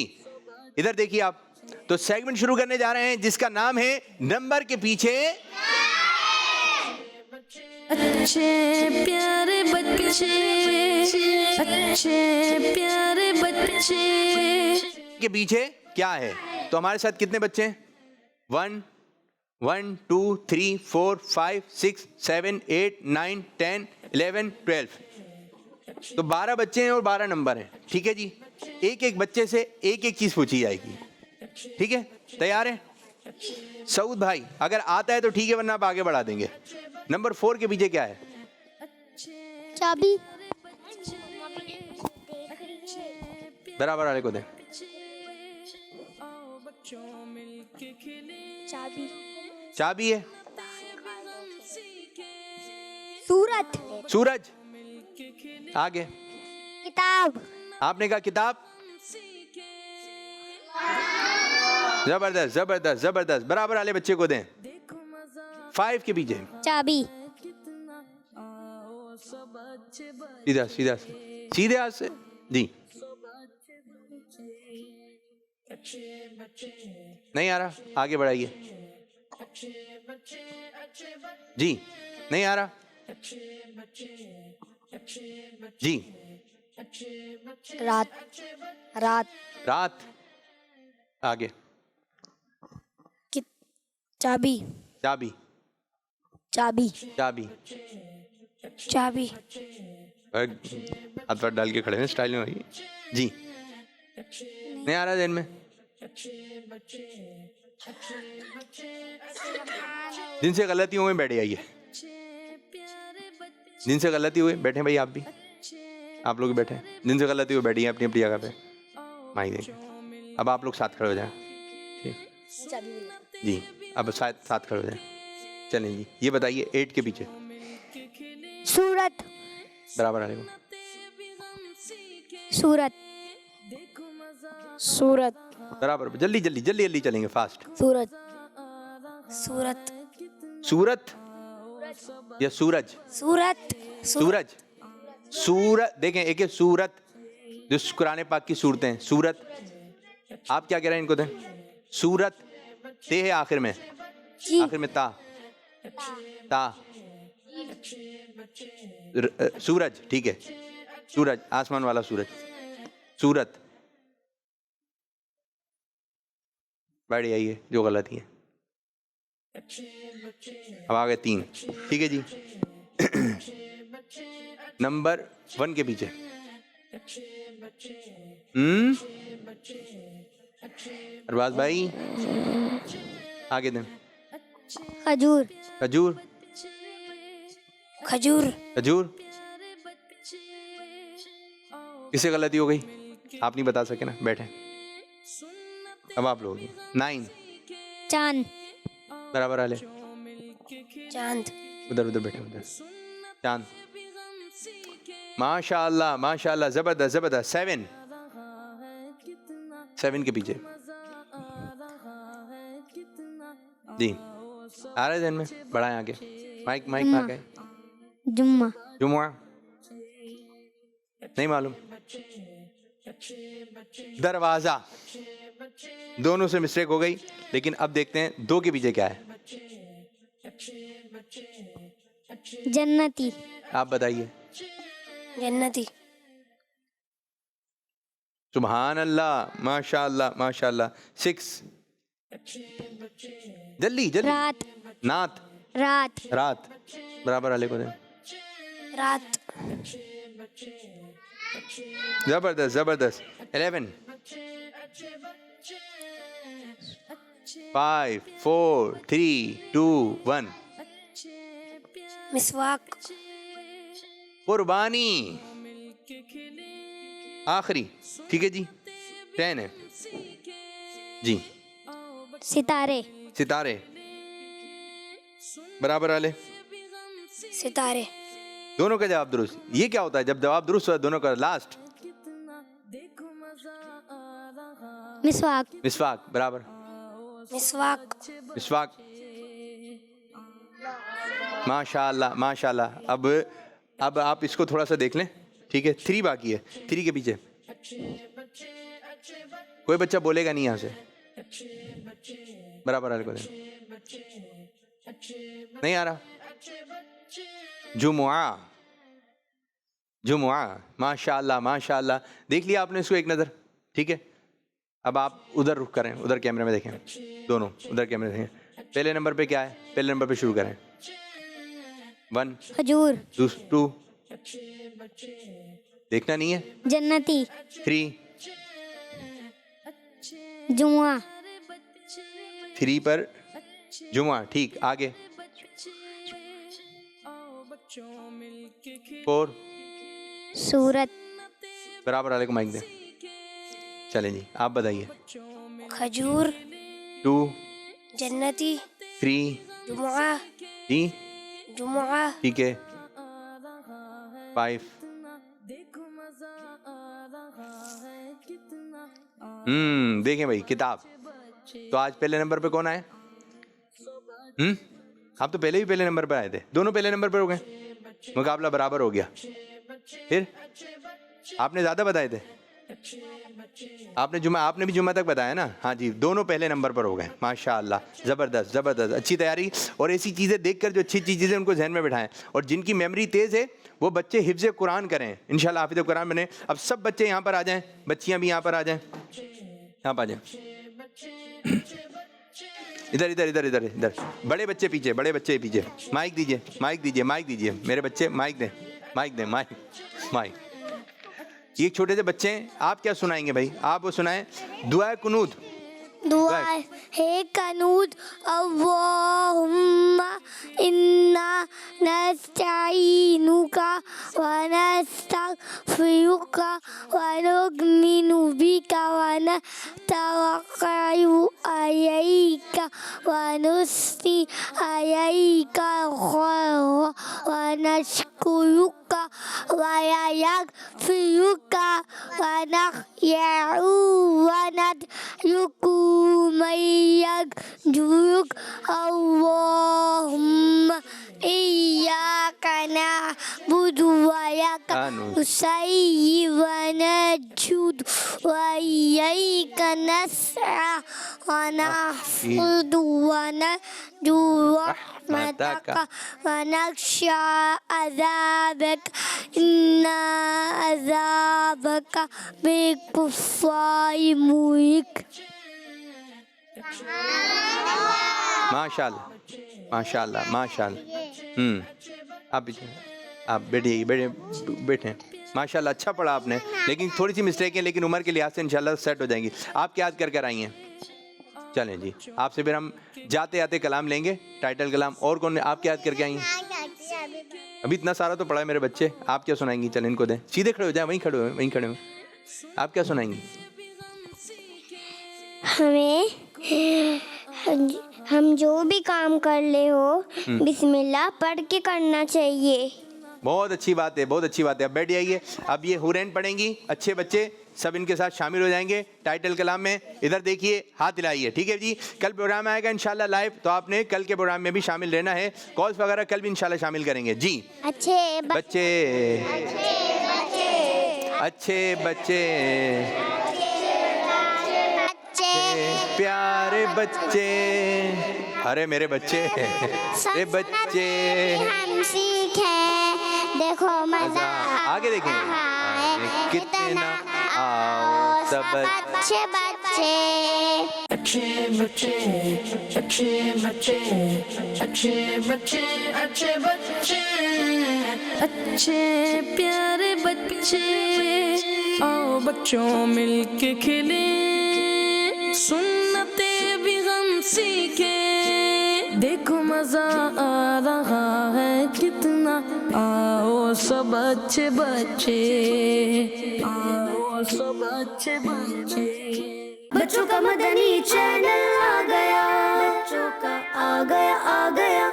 इधर देखिए आप। तो सेगमेंट शुरू करने जा रहे हैं जिसका नाम है नंबर के पीछे। अच्छे प्यारे बच्चे, अच्छे प्यारे बच्चे के पीछे क्या है? तो हमारे साथ कितने बच्चे हैं? 1 1 2 3 4 5 6 7 8 9 10 11 12। तो 12 बच्चे हैं और 12 नंबर हैं, ठीक है जी। एक एक बच्चे से एक एक चीज पूछी जाएगी, ठीक है। तैयार है सऊद भाई? अगर आता है तो ठीक है, वरना आप आगे बढ़ा देंगे। नंबर 4 के पीछे क्या है? चाबी। बराबर वाले को दें। चाबी। चाबी है। सूरज। आगे। किताब। आपने कहा किताब। जबरदस्त जबरदस्त जबरदस्त, बराबर वाले बच्चे को दें। 5 के पीछे चाबी। सीधा सीधा सीधे हाथ से जी। नहीं आ रहा, आगे बढ़ाइए जी। नहीं आ रहा जी। रात। रात। रात। आगे। चाबी। चाबी। चाबी चाबी। चाबी हाथ पर डाल के खड़े हैं स्टाइल में भाई जी। नहीं आ रहा ध्यान में? जिनसे गलती हुई बैठ जाइए, जिनसे गलती हुई बैठे भाई, आप भी, आप लोग बैठे, जिनसे गलती हुई बैठिए अपनी अपनी जगह पे। माइक देखिए। अब आप लोग साथ खड़े हो जाए, ठीक जी। अब साथ खड़े हो जाए। चलें जी, ये बताइए 8 के पीछे सूरत बराबर आने को। सूरत सूरत बराबर, जल्दी जल्दी जल्दी जल्दी चलेंगे, फास्ट। सूरत सूरत सूरत या सूरज? सूरत सूरज। सूरत देखें, एक है सूरत जो कुरान पाक की सूरतें हैं, सूरत। आप क्या कह रहे हैं इनको? दें सूरत, ते है आखिर में, आखिर में ता, ता सूरज, ठीक है, सूरज, आसमान वाला सूरज, सूरत। बैठ जाइए जो गलती है। अब आ गए 3, ठीक है जी। नंबर 1 के पीछे अरबाज भाई आगे दें। खजूर खजूर, खजूर खजूर। किससे गलती हो गई? आप नहीं बता सके ना, बैठे। अब आप लोग 9 चांद बराबर आले, चांद उधर उधर बैठे, उधर चांद। माशाअल्लाह माशाअल्लाह, जबरदस्त जबरदस्त। 7 के पीछे जी। आ रहे ध्यान में? बढ़ाएं आगे, माइक माइक आ गए। जुम्मा जुमुआ नहीं मालूम। दरवाजा, दोनों से मिस्टेक हो गई, लेकिन अब देखते हैं 2 के पीछे क्या है। जन्नती आप बताइए। जन्नती सुभान अल्लाह, माशाअल्लाह माशाअल्लाह। 6 जल्दी जल्दी। रात नात, रात रात बराबर आले को दे। रात जबरदस्त जबरदस्त। 11 5 4 3 2 1 मिसवाक कुर्बानी, आखिरी, ठीक है जी। 10 है जी। सितारे सितारे बराबर आले। सितारे दोनों का जवाब दुरुस्त। ये क्या होता है जब जवाब दुरुस्त हो दोनों का? लास्ट मिसवाक मिसवाक बराबर। मिसवाक मिसवाक, माशाअल्लाह माशाअल्लाह। अब आप इसको थोड़ा सा देख लें, ठीक है। 3 बाकी है, 3 के पीछे कोई बच्चा बोलेगा नहीं यहाँ से, बराबर आले को दे। नहीं आ रहा? जुमुआ, जुमुआ, माशाअल्लाह माशाअल्लाह। देख लिया आपने इसको एक नज़र, ठीक है। अब आप उधर रुख करें, उधर कैमरे में देखें, दोनों उधर कैमरे में देखें। पहले नंबर पे क्या है? पहले नंबर पे शुरू करें। 1 खजूर 2 देखना नहीं है। जन्नती 3 जुमुआ 3 पर जुमा, ठीक। आगे 4 सूरत बराबर आले को माइक दे। चलें जी, आप बताइए। खजूर 2 जन्नती 3 जुमुआ जी, जुमुआ ठीक है। 5 देखें भाई किताब। तो आज पहले नंबर पे कौन आए? आप तो पहले भी पहले नंबर पर आए थे, दोनों पहले नंबर पर हो गए, मुकाबला बराबर हो गया। फिर आपने ज्यादा बताए थे, आपने भी जुम्मा तक बताया ना? हाँ जी, दोनों पहले नंबर पर हो गए, माशाअल्लाह। ज़बरदस्त ज़बरदस्त, अच्छी तैयारी। और ऐसी चीज़ें देखकर जो अच्छी चीज़ें उनको जहन में बिठाएं, और जिनकी मेमोरी तेज़ है वो बच्चे हिफ्ज़ कुरान करें, इंशाल्लाह हाफिज़ कुरान बने। अब सब बच्चे यहाँ पर आ जाएं, बच्चियाँ भी यहाँ पर आ जाएं, यहाँ पर आ जाएं। इधर इधर इधर इधर इधर, बड़े बच्चे पीछे, बड़े बच्चे पीछे। माइक दीजिए, माइक दीजिए, माइक दीजिए मेरे बच्चे, माइक दें, माइक दें, माइक माइक। ये छोटे से बच्चे हैं, आप क्या सुनाएंगे भाई? आप वो सुनाएं दुआ कुनूत। दुआ है कनूत, अल्लाहुम्मा इन्ना नस्तईनुका व नस्तगफिरुका व नु'मिनु बिका व नतवक्कलु अलैका व नुस्नी अलैका खैरा व नशकुरुका व नगफिरुका व नखयउ व नदरुकु मैयक जुरुक अल्लाहुम्मा इय्याका नअबुदु व इय्याका नस्तईन व नस्जुदु व इलैका नस्अ व नहफुदु व नरजू रहमतका व नख्शा अज़ाबक इन्ना अज़ाबका बिकुफ़ारि मुहिक। माशाल्लाह माशाल्लाह माशाल्लाह। आप बैठिए, बैठे। माशाल्लाह अच्छा पढ़ा आपने, लेकिन थोड़ी सी मिस्टेक है, लेकिन उम्र के लिहाज से इंशाल्लाह सेट हो जाएंगी। आप क्या याद कर कर आई हैं? चलें जी, आपसे फिर हम जाते आते कलाम लेंगे, टाइटल कलाम। और कौन आप क्या याद करके आई हैं? अभी इतना सारा तो पढ़ा है मेरे बच्चे, आप क्या सुनाएंगी? चलें इनको दें, सीधे खड़े हो जाए, वहीं खड़े हो, वहीं खड़े हो। आप क्या सुनाएंगी? हम जो भी काम कर ले हो बिस्मिल्लाह पढ़ के करना चाहिए। बहुत अच्छी बात है, बहुत अच्छी बात है। अब बैठ जाइए। अब ये हुरैन पढ़ेंगी, अच्छे बच्चे सब इनके साथ शामिल हो जाएंगे टाइटल कलाम में। इधर देखिए, हाथ हिलाइए, ठीक है जी। कल प्रोग्राम आएगा इंशाल्लाह लाइव, तो आपने कल के प्रोग्राम में भी शामिल रहना है। कॉल्स वगैरह कल भी इंशाल्लाह शामिल करेंगे जी। अच्छे बच्चे, अच्छे बच्चे, प्यारे बच्चे, अरे मेरे बच्चे, ये बच्चे हम सीखे, देखो मजा आगे देखेंगे कितना, आओ सब अच्छे बच्चे, अच्छे बच्चे, अच्छे बच्चे, अच्छे बच्चे, अच्छे बच्चे, अच्छे प्यारे बच्चे, आओ बच्चों मिलके खेले, सुन्नते भी हम सीखे, देखो मजा आ रहा है कितना, आओ सब अच्छे बच्चे, आओ सब अच्छे बच्चे। बच्चों का मदनी चैनल आ गया, बच्चों का आ गया, आ गया।